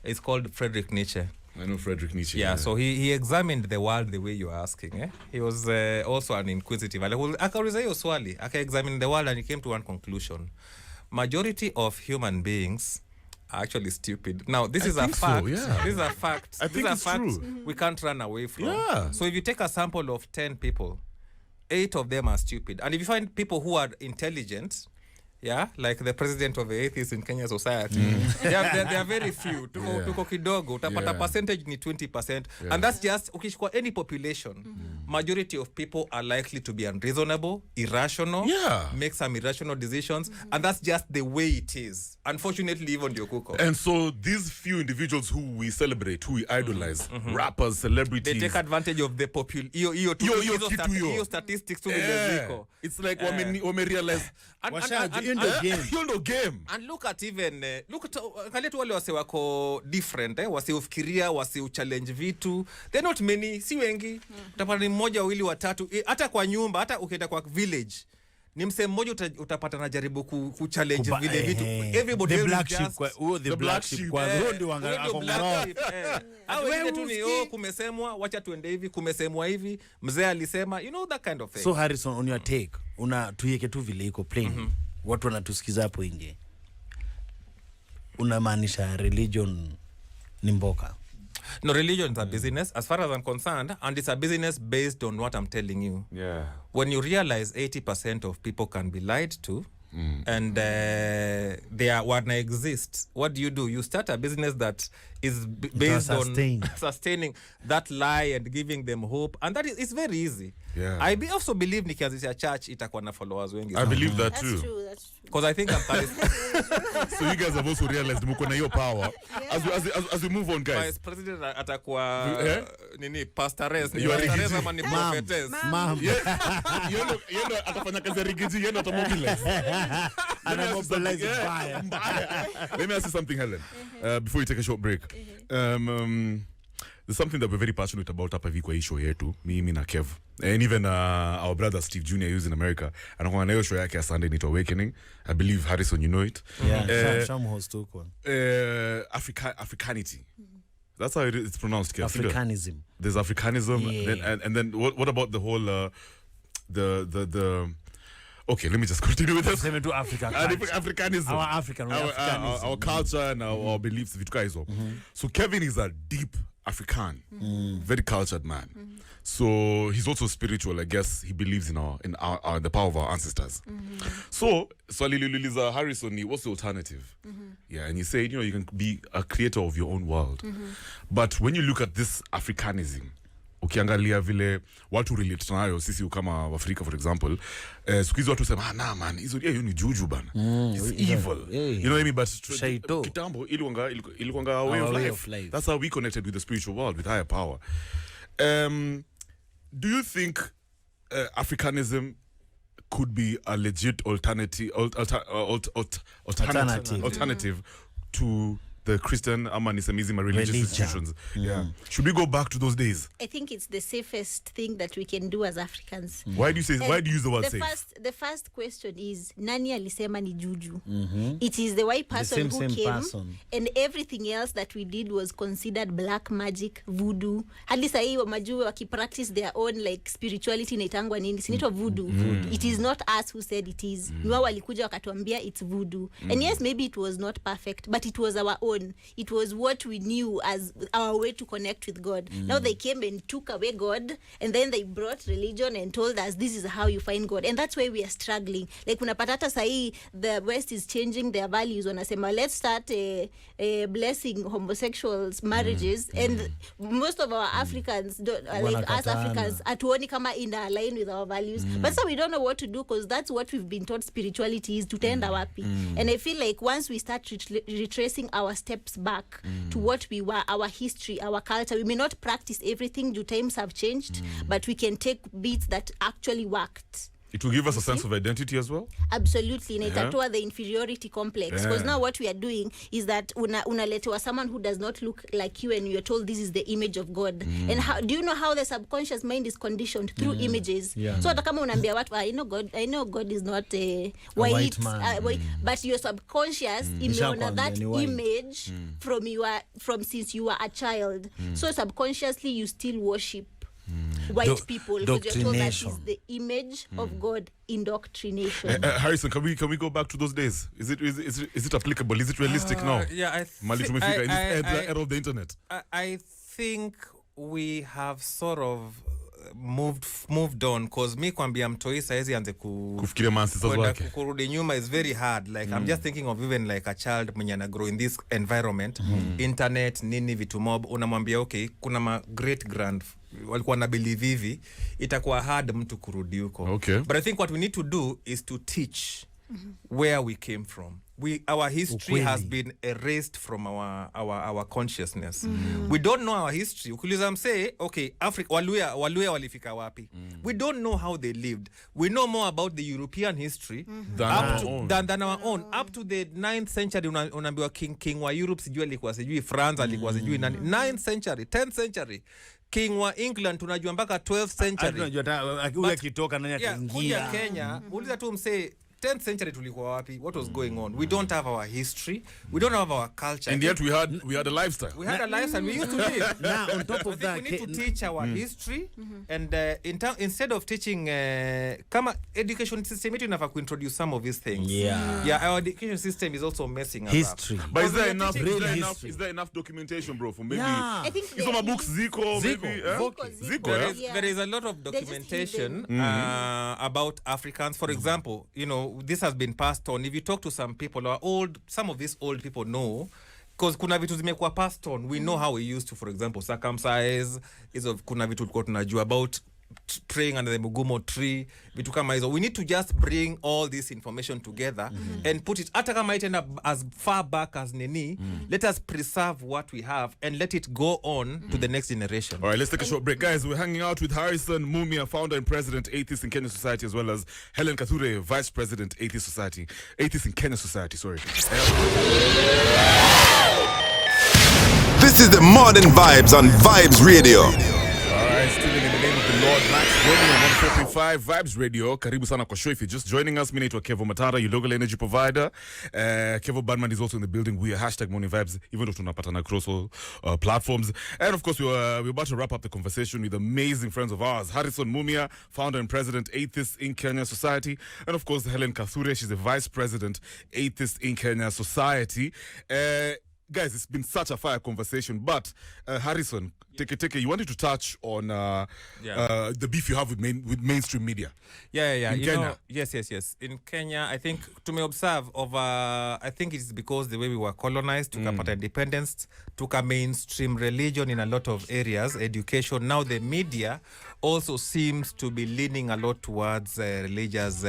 It's called Friedrich Nietzsche. I know Friedrich Nietzsche. Yeah, so he examined the world the way you're asking. He was also an inquisitive. Akauliza hiyo swali, aka-examine the world and he came to one conclusion. Majority of human beings actually stupid. Now, this is a fact. So, yeah. This is a fact. I think it's true. We can't run away from. Yeah. So if you take a sample of 10 people, 8 of them are stupid. And if you find people who are intelligent, like the president of the Atheists in Kenya society, they are very few. Tuko kidogo, utapata percentage ni 20%. And that's just, ukishikwa any population, majority of people are likely to be unreasonable, irrational, make some irrational decisions, and that's just the way it is. Unfortunately, even Diokuko. And so these few individuals who we celebrate, who we idolize, rappers, celebrities, they take advantage of the iyo statistics to the it's like wame realize you're no game. And look at even kaletu wale wase wako different, wase ufikiria, wase uchallenge vitu. They're not many, si wengi. Utapata ni mmoja wawili watatu, hata kwa nyumba, hata ukienda kwa village. ni msee mmoja utapata najaribu kuchallenge vile vitu everybody the black sheep the black sheep kwa rondi wangara wewe tu ni kumesemwa wacha tuende hivi kumesemwa hivi mzee alisema you know that kind of thing. So Harrison, on your take tuieke tu vile iko plain watu wanatusikiza hapo nje, unamaanisha religion ni mboka? No, religion is a business as far as I'm concerned, and it's a business based on what I'm telling you. Yeah. When you realize 80% of people can be lied to, and they are wanna exist, what do? You start a business that is based on sustaining that lie and giving them hope, and that is it's very easy. Yeah. I also believe nikianzisha church itakuwa na followers wengi. I believe that too. That's true. Because I think I'm So you guys have also realized mko na hiyo power. As we move on, guys. Vice President atakuwa nini pastoress ni You are pastoress Rigiji. ama ni prophetess. Mom. Yendo atafanya kazi ya Rigiji, yendo atamobilize. Anamobilize fire. Let me ask you something, Helen, before you take a short break. There's something that we're very passionate about hapa hivi kwa hii show yetu, mimi na Kev. And even our brother Steve Jr. who's in America. Anakuwa na hiyo show yake ya Sunday ni Awakening. I believe, Harrison, you know it. Yeah, some host huko. Africanity. That's how it's pronounced, Kev. Africanism. There's Africanism. Yeah. And then what about the whole the okay, let me just continue with this. Africanism. Our African, our culture and our beliefs, vitu hizo. So Kevin is a deep African, very cultured man. So he's also spiritual, I guess. He believes in our the power of our ancestors. So Liliza Harrison, what's the alternative? Yeah, and he said, you can be a creator of your own world. But when you look at this Africanism, ukiangalia vile watu relate nayo sisi kama Afrika, for example, siku hizo watu sema nah man, hizo ni juju bana, it's evil. You know what I mean? But kitambo ilikuanga way of life. That's how we connected with the spiritual world, with higher power. Do you think Africanism could be a legit alternative to the Christian amanism religious institutions? Yeah. Should we go back to those days? I think it's the safest thing that we can do as Africans. Why do you use the word safe? The first question is nani alisema ni juju? It is the white person who came and everything else that we did was considered black magic, voodoo. Hadi sahi wa majue wakipractice their own like spirituality inaitangwa nini? Sinaitwa voodoo. It is not us who said it is. Ni wao walikuja wakatuambia it's voodoo. And yes, maybe it was not perfect, but it was our own. It was what we knew as our way to connect with God. Now they came and took away God, and then they brought religion and told us this is how you find God. And that's why we are struggling. Like unapata hata sahi the West is changing their values. Wanasema let's start blessing homosexuals marriages, and most of our Africans like us Africans atuoni kama in line with our values. But so we don't know what to do, because that's what we've been taught spirituality is, tutaenda wapi. And I feel like once we start retracing our steps back to what we were, our history, our culture, we may not practice everything due times have changed, but we can take bits that actually worked. It will give us a sense of identity as well? Absolutely. Inaitatoa the inferiority complex. Because now what we are doing is that unaletewa someone who does not look like you, and you're told this is the image of God. And how do you know how the subconscious mind is conditioned? Through images. So hata kama unaambia watu, I know God is not white man. But your subconscious imeona that image from since you were a child. So subconsciously you still worship white people, because you're told that is the image of God. Indoctrination. Harrison, can we go back to those days? Is it applicable? Is it realistic now? Yeah, in this era of the internet. I think we have sort of moved on, because me kwambia mtoi saizi anze kufikiria ancestors wake kurudi nyuma is very hard. Like I'm just thinking of even like a child mwenye ana grow in this environment, internet nini vitu mob, unamwambia okay kuna ma great grand walikuwa na believe hivi, itakuwa hard mtu kurudi huko. Okay. But I think what we need to do is to teach where we came from. Our history has been erased from our consciousness. We don't know our history. Ukiuliza msee, okay, Africa Waluya walifika wapi? We don't know how they lived. We know more about the European history than our own. Up to the 9th century unaambiwa king wa Europe sijui alikuwa sijui France alikuwa sijui nani. 9th century, 10th century. king wa England tunajua mpaka 12th century. Tunajua huyu akitoka nani ataingia. Kuja Kenya, uliza tu msee 10th century tulikuwa wapi? What was going on? We don't have our history. We don't have our culture. And yet we had a lifestyle. We had a lifestyle. We used to live. Now, on top of that, we need to teach our history, and instead of teaching, kama education system, it enough to introduce some of these things. Yeah, our education system is also messing history. up. But is there enough documentation, bro? For maybe I think some books, Zico. There is a lot of documentation about Africans. For example, you know, this has been passed on. If you talk to some people who are old, some of these old people know, because kuna vitu zimekuwa passed on. We know how we used to, for example, circumcise. Kuna vitu tulikuwa tunajua about praying under the mugumo tree, vitu kama hizo. We need to just bring all this information together and put it, hata kama it end up as far back as nini, let us preserve what we have and let it go on to the next generation. All right, let's take a short break. Guys, we're hanging out with Harrison Mumia, founder and president, Atheists in Kenya Society, as well as Helen Kathure, vice president, Atheists in Kenya Society, sorry. This is the Modern Vibes on Vibes Radio. Stealing in the name of the Lord, Max Romeo, 104.5 Vibes Radio. Karibu sana kwa show. If you're just joining us, mi naitwa Kevo Matara, your local energy provider. Kevo Badman is also in the building. We are hashtag Morning Vibes, even though tunapatana across all platforms. And of course, we're about to wrap up the conversation with amazing friends of ours. Harrison Mumia, founder and president, Atheists in Kenya Society. And of course, Helen Kathure, she's the vice president, Atheists in Kenya Society. Guys, it's been such a fire conversation, but Harrison, take it. You wanted to touch on the beef you have with mainstream media. Yeah. In Kenya. Yes. In Kenya, I think to me observe over. I think it's because the way we were colonized, took a independence, took a mainstream religion in a lot of areas, education. Now the media also seems to be leaning a lot towards religious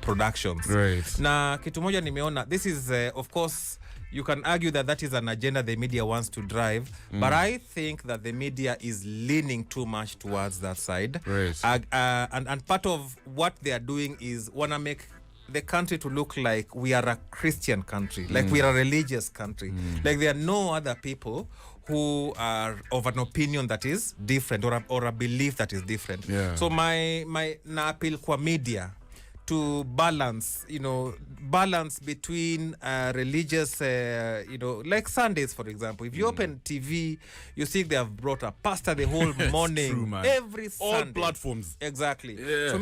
productions. Right. Na kitu moja nimeona. This is of course. You can argue that is an agenda the media wants to drive, but I think that the media is leaning too much towards that side. Right. And part of what they are doing is want to make the country to look like we are a Christian country, like we are a religious country. Like there are no other people who are of an opinion that is different or a belief that is different. Yeah. So my na appeal kwa media to balance between religious, like Sundays, for example. If you open TV, you see they have brought a pastor the whole morning, true, man. every Sunday. All platforms. Exactly. Yeah. So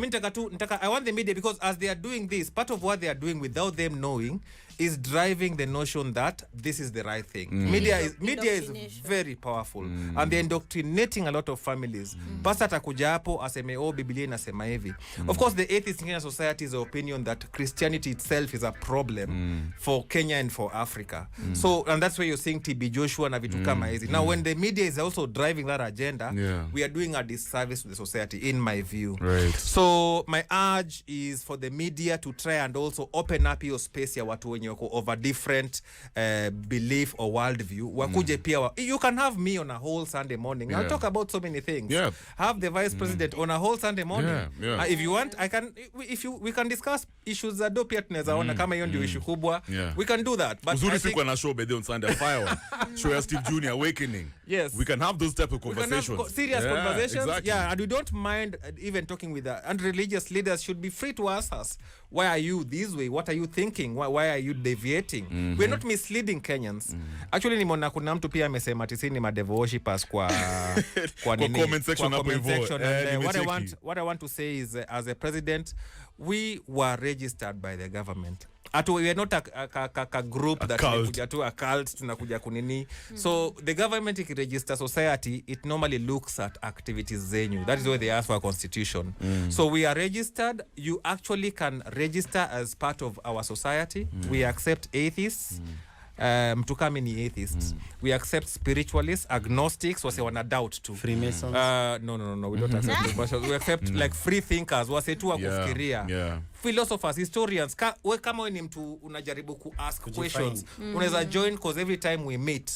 I want the media, because as they are doing this, part of what they are doing without them knowing is driving the notion that this is the right thing. Media is very powerful, and they're indoctrinating a lot of families. Pastor atakuja hapo aseme Biblia inasema hivi. Of course, the Atheists in Kenya Society is the opinion that Christianity itself is a problem for Kenya and for Africa. So, and that's why you're seeing TB Joshua na vitu kama hizi. Now, when the media is also driving that agenda, we are doing a disservice to the society, in my view. Right. So, my urge is for the media to try and also open up your space ya watu wenye of a different belief or worldview. Wakuje pia you can have me on a whole Sunday morning. I'll talk about so many things. Yeah. Have the vice president on a whole Sunday morning. Yeah. If you want, we can discuss issues za do pia tunaweza ona kama hiyo ndio issue kubwa. We can do that. But Uzuri siku na show on Sunday fire. Show ya Steve Junior Awakening. Yes. We can have those type of conversations. We can have serious conversations. Exactly. Yeah, and we don't mind even talking with and religious leaders should be free to ask us, why are you this way? What are you thinking? Why are you deviating? We're not misleading Kenyans. Actually nimeona kuna mtu pia amesema tisini madevo worshippers kwa nini? Comment section hapo hivyo. What I want to say is as a president, we were registered by the government. We are not a group that tunakuja tu a cult tunakuja kunini. So the government register society, it normally looks at activities zenyu. That is why they ask for a constitution. So we are registered. You actually can register as part of our society. We accept atheists. Mtukami ni atheists. We accept spiritualists, agnostics, wase wana doubt too. Freemasons. No, we don't accept. We accept like free thinkers, wase tu wa kufikiria. philosophers, historians, we kama we ni mtu unajaribu ku ask questions, unaweza join, because every time we meet,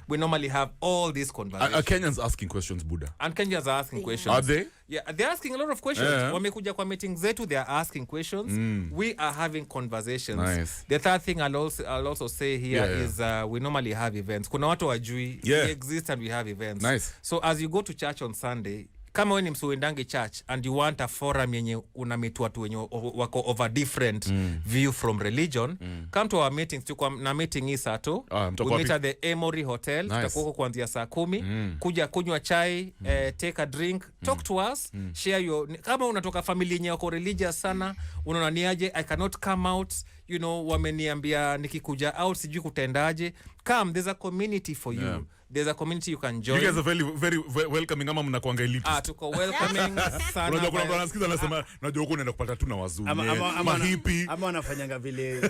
we normally have all these conversations. Are Kenyans asking questions, Buddha? And Kenyans are asking questions. Are they? Yeah, they're asking a lot of questions. Wamekuja kwa meetings zetu, they are asking questions. We are having conversations. Nice. The third thing I'll also say here is we normally have events. Kuna watu wajui, we exist and we have events. Nice. So as you go to church on Sunday, kama wewe ni msuendangi church and you want a forum yenye unamitu watu wenye wako over different view from religion, come to our meetings. Tuko na meeting hii saa tu. We meet at the Emory Hotel. Tutakuwa kuanzia saa 10. Kuja kunywa chai, take a drink, talk to us, share your, kama unatoka familia yenye wako religious sana, unaona niaje, I cannot come out, you know, wameniambia nikikuja out sijui kutendaje. Come, there's a community for you. There's a community you can join. You guys are very, very welcoming. Ama mnakuanga elitist. Tuko welcoming sana. Unajua kuna mtu anasikiza anasema najua huko unaenda kupata tu na wazungu. Mahipi. Ama wanafanyanga vile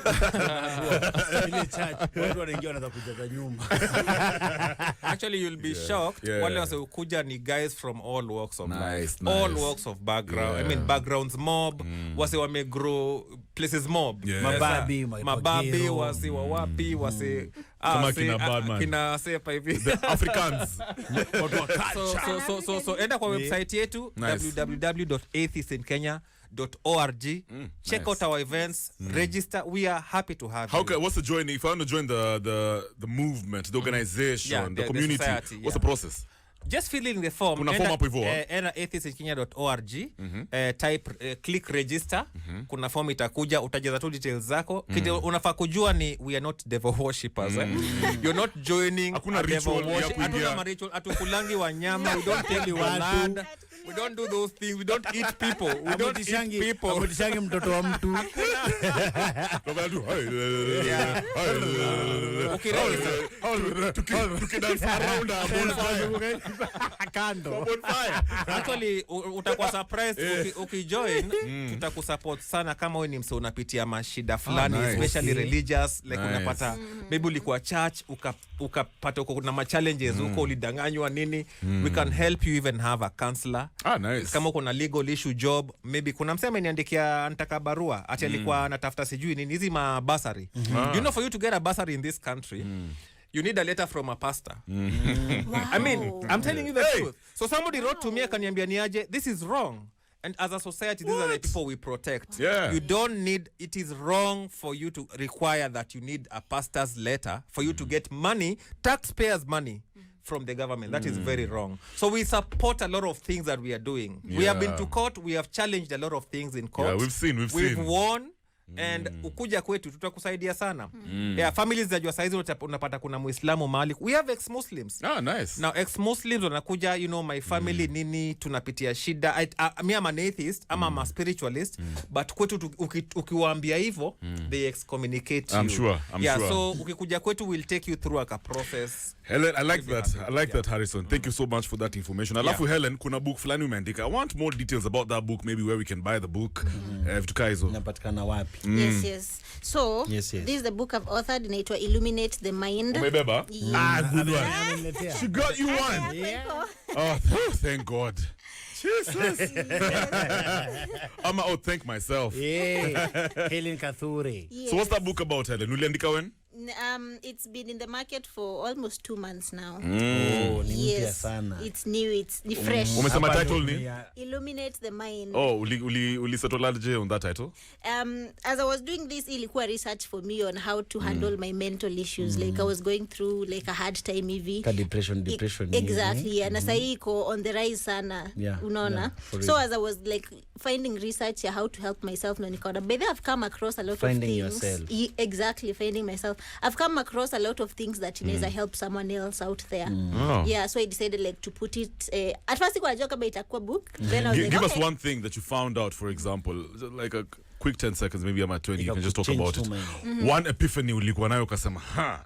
church. Watu wanaingia wanaanza kujaza nyumba. Actually you'll be shocked. Wale wasiokuja ni guys from all walks of life. Nice. All walks of background. I mean backgrounds mob. Wase wamegrow places mob. Mababi, wase wawapi, wase kama kina Badman. Kina sepa hivi. The Africans. So enda kwa website yetu www.atheistinkenya.org. Check out our events, register. We are happy to have you. What's the join? If I want to join the movement, the organization, the community, the society, what's the process? Just fill in the form. Kuna form hapo hivyo. Ena atheistinkenya.org. Type click register. Kuna form itakuja, utajaza tu details zako. Kitu unafaa kujua ni we are not devil worshippers. You're not joining Hakuna a devil ritual ya worship. kuingia. Hatuna ritual, atukulangi wanyama, we don't take your land. We don't do those things. We don't eat people. We don't eat people. Amutishangi mtoto wa mtu. Tukidance around a bonfire. Kando. Actually utakuwa surprised ukijoin. Tutakusupport sana kama wewe ni mse unapitia mashida fulani, especially religious, like unapata maybe ulikuwa church ukapata uko na ma challenges huko, ulidanganywa nini, we can help you, even have a counselor. Nice. Kama uko na legal issue job, maybe kuna msema ameniandikia anataka barua ati alikuwa anatafuta sijui nini hizi ma bursary. You know, for you to get a bursary in this country, you need a letter from a pastor. Wow. I mean, I'm telling you the truth. So somebody wrote to me akaniambia niaje, this is wrong. And as a society, these are the people we protect. You don't need, it is wrong for you to require that you need a pastor's letter for you to get money, taxpayers' money from the government. That is very wrong. So we support a lot of things that we are doing. We have been to court. We have challenged a lot of things in court. Yeah, we've seen. We've won. And ukuja kwetu tutakusaidia sana. Families za jua saizi unapata kuna Muislamu mahali. We have ex-Muslims. Nice. Now ex-Muslims wanakuja, you know, my family nini tunapitia shida. Me I'm an atheist, I'm a spiritualist, but kwetu ukiwaambia hivyo, they excommunicate you. I'm sure. So ukikuja kwetu, we'll take you through a process. Helen, I like that. I like that, Harrison. Thank you so much for that information. Alafu Helen, kuna book fulani umeandika. I want more details about that book, maybe where we can buy the book. Napatikana wapi? Yes. So, this is the book I've authored, inaitwa Illuminate the Mind. Umebeba? Good one. She got you one. Oh, thank God. Jesus. I'll thank myself. Helen Kathure. Yes. So what's that book about, Helen? Uliandika when? It's been in the market for almost 2 months now. Yes. It's new, it's fresh. Umesema title ni? Illuminate the Mind. Oh, uli settle on that title? As I was doing this, ilikuwa research for me on how to handle my mental issues. Like I was going through like a hard time hivi. Depression. Exactly. Na sahi iko on the rise sana. Unaona? So as I was like finding research how to help myself, na nikaona, by the way, I've come across a lot of things. Finding yourself. Exactly, finding myself. I've come across a lot of things that inaweza help someone else out there. Yeah, so I decided like to put it. At first, I was kama itakuwa book. Then I was like, give us one thing that you found out, for example, like a quick 10 seconds, maybe I'm at 20, you can just talk about it. One epiphany ulikuwa nayo ukasema,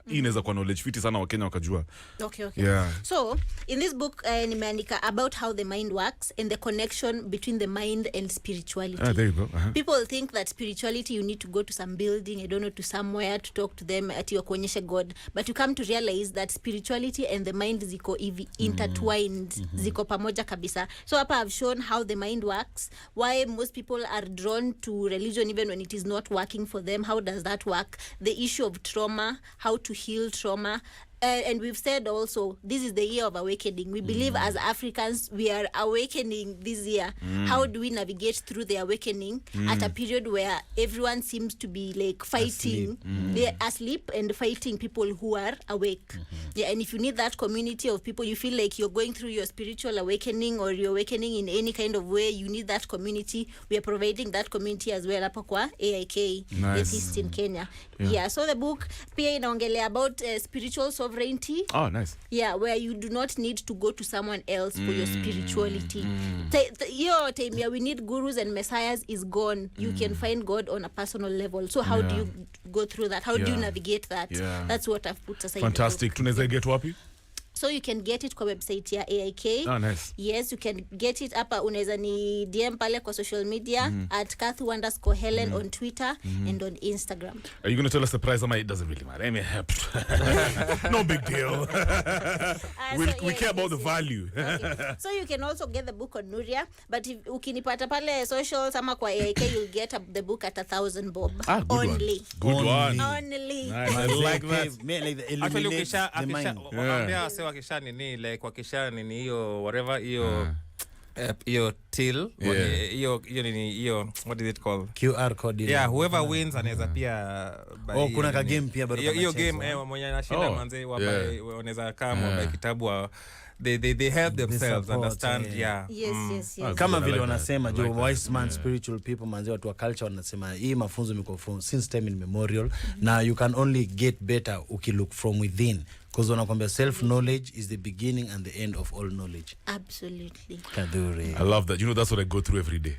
hii inaweza kuwa knowledge fiti sana Wakenya wakajua. Okay. Yeah. So, in this book, nimeandika about how the mind works and the connection between the mind and spirituality. There you go. People think that spirituality, you need to go to some building, I don't know, to somewhere to talk to them, ati wakuonyeshe God. But you come to realize that spirituality and the mind ziko intertwined, ziko pamoja kabisa. So hapa I've shown how the mind works, why most people are drawn to religion religion even when it is not working for them. How does that work? The issue of trauma, how to heal trauma. And we've said also, this is the year of awakening. We believe as Africans, we are awakening this year. How do we navigate through the awakening at a period where everyone seems to be like fighting, they're asleep and fighting people who are awake. Yeah, and if you need that community of people, you feel like you're going through your spiritual awakening or you're awakening in any kind of way, you need that community. We are providing that community as well hapa kwa AIK, Atheists in Kenya. Yeah, so the book pia inaongelea about spiritual sovereignty. Oh, nice. Yeah, where you do not need to go to someone else for your spirituality. Your time here, we need gurus and messiahs is gone. You can find God on a personal level. So how do you go through that? How do you navigate that? That's what I've put aside. Fantastic. Tunaweza get wapi? So you can get it kwa website ya AIK. Oh, nice. Yes, you can get it hapa. Unaweza ni DM pale kwa social media at Kathu_Helen on Twitter and on Instagram. Are you going to tell us the price? It doesn't really matter. I mean, no big deal. We care about the value. Okay. So you can also get the book on Nuria, but if ukinipata pale socials ama kwa AIK, you'll get the book at 1,000 bob. Good only. One. Good one. Only. Nice. I like that. Actually, wakisha nini like wakisha nini hiyo whatever hiyo till hiyo nini hiyo what is it called, QR code. Yeah, whoever wins anaweza pia kuna ka game pia bado hiyo game mwenye anashinda manze wanaweza kama by kitabu they help themselves understand. Yes. Kama vile wanasema jo wise man spiritual people manze watu wa culture wanasema hii mafunzo miko from since time immemorial. Now you can only get better ukilook from within. Because wanakwambia self knowledge is the beginning and the end of all knowledge. Absolutely. Kaduri. I love that. You know, that's what I go through every day.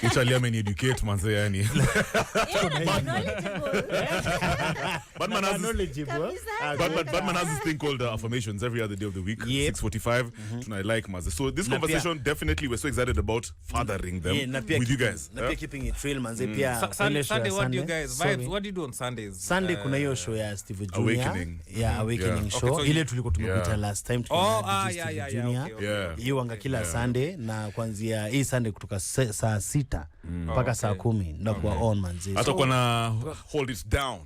Actually, I mean, educate manze yani. Batman has this thing called affirmations every other day of the week, 6:45. I like manze. So this conversation, definitely, we're so excited about fathering them with you guys. Na keeping it real manze pia. Sunday, what do you guys vibes? What do you do on Sundays? Sunday kuna hiyo show ya Steve Junior. Awakening. Awakening show. Okay, so ile tulikuwa tumepita last time Junior. Hiyo wanga kila Sunday na kuanzia hii Sunday kutoka saa 6 mpaka saa 10 na kwa on manzi. Hata kuna hold it down.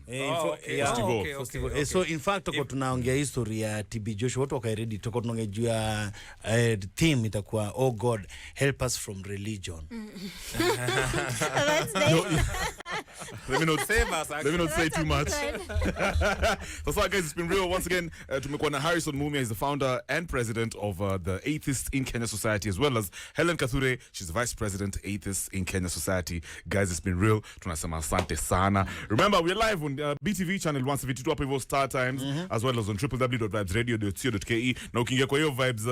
So in fact tuko tunaongea history ya TB Joshua, watu wakae ready, tuko tunaongea juu ya theme itakuwa oh God help us from religion. Let me not say too much. So guys, it's been real once again. Tumekuwa na Harrison Mumia, he's the founder and president of the Atheists in Kenya Society, as well as Helen Kathure, she's the vice president Atheists in Kenya Society. Guys, it's been real. Tunasema asante sana. Remember, we're live on BTV channel 172 hapo hivyo Star Times, as well as on www.vibesradio.co.ke. Na ukiingia kwa hiyo Vibes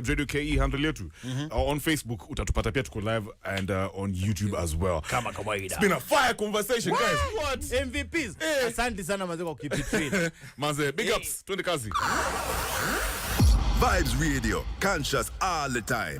Radio KE handle yetu on Facebook utatupata pia, tuko live and on YouTube as well. Kama kawaida. It's been a fire conversation, guys. What? MVPs. Asante sana manze kwa keep it real. Manze, big ups. Twende kazi. Vibes Radio, conscious all the time.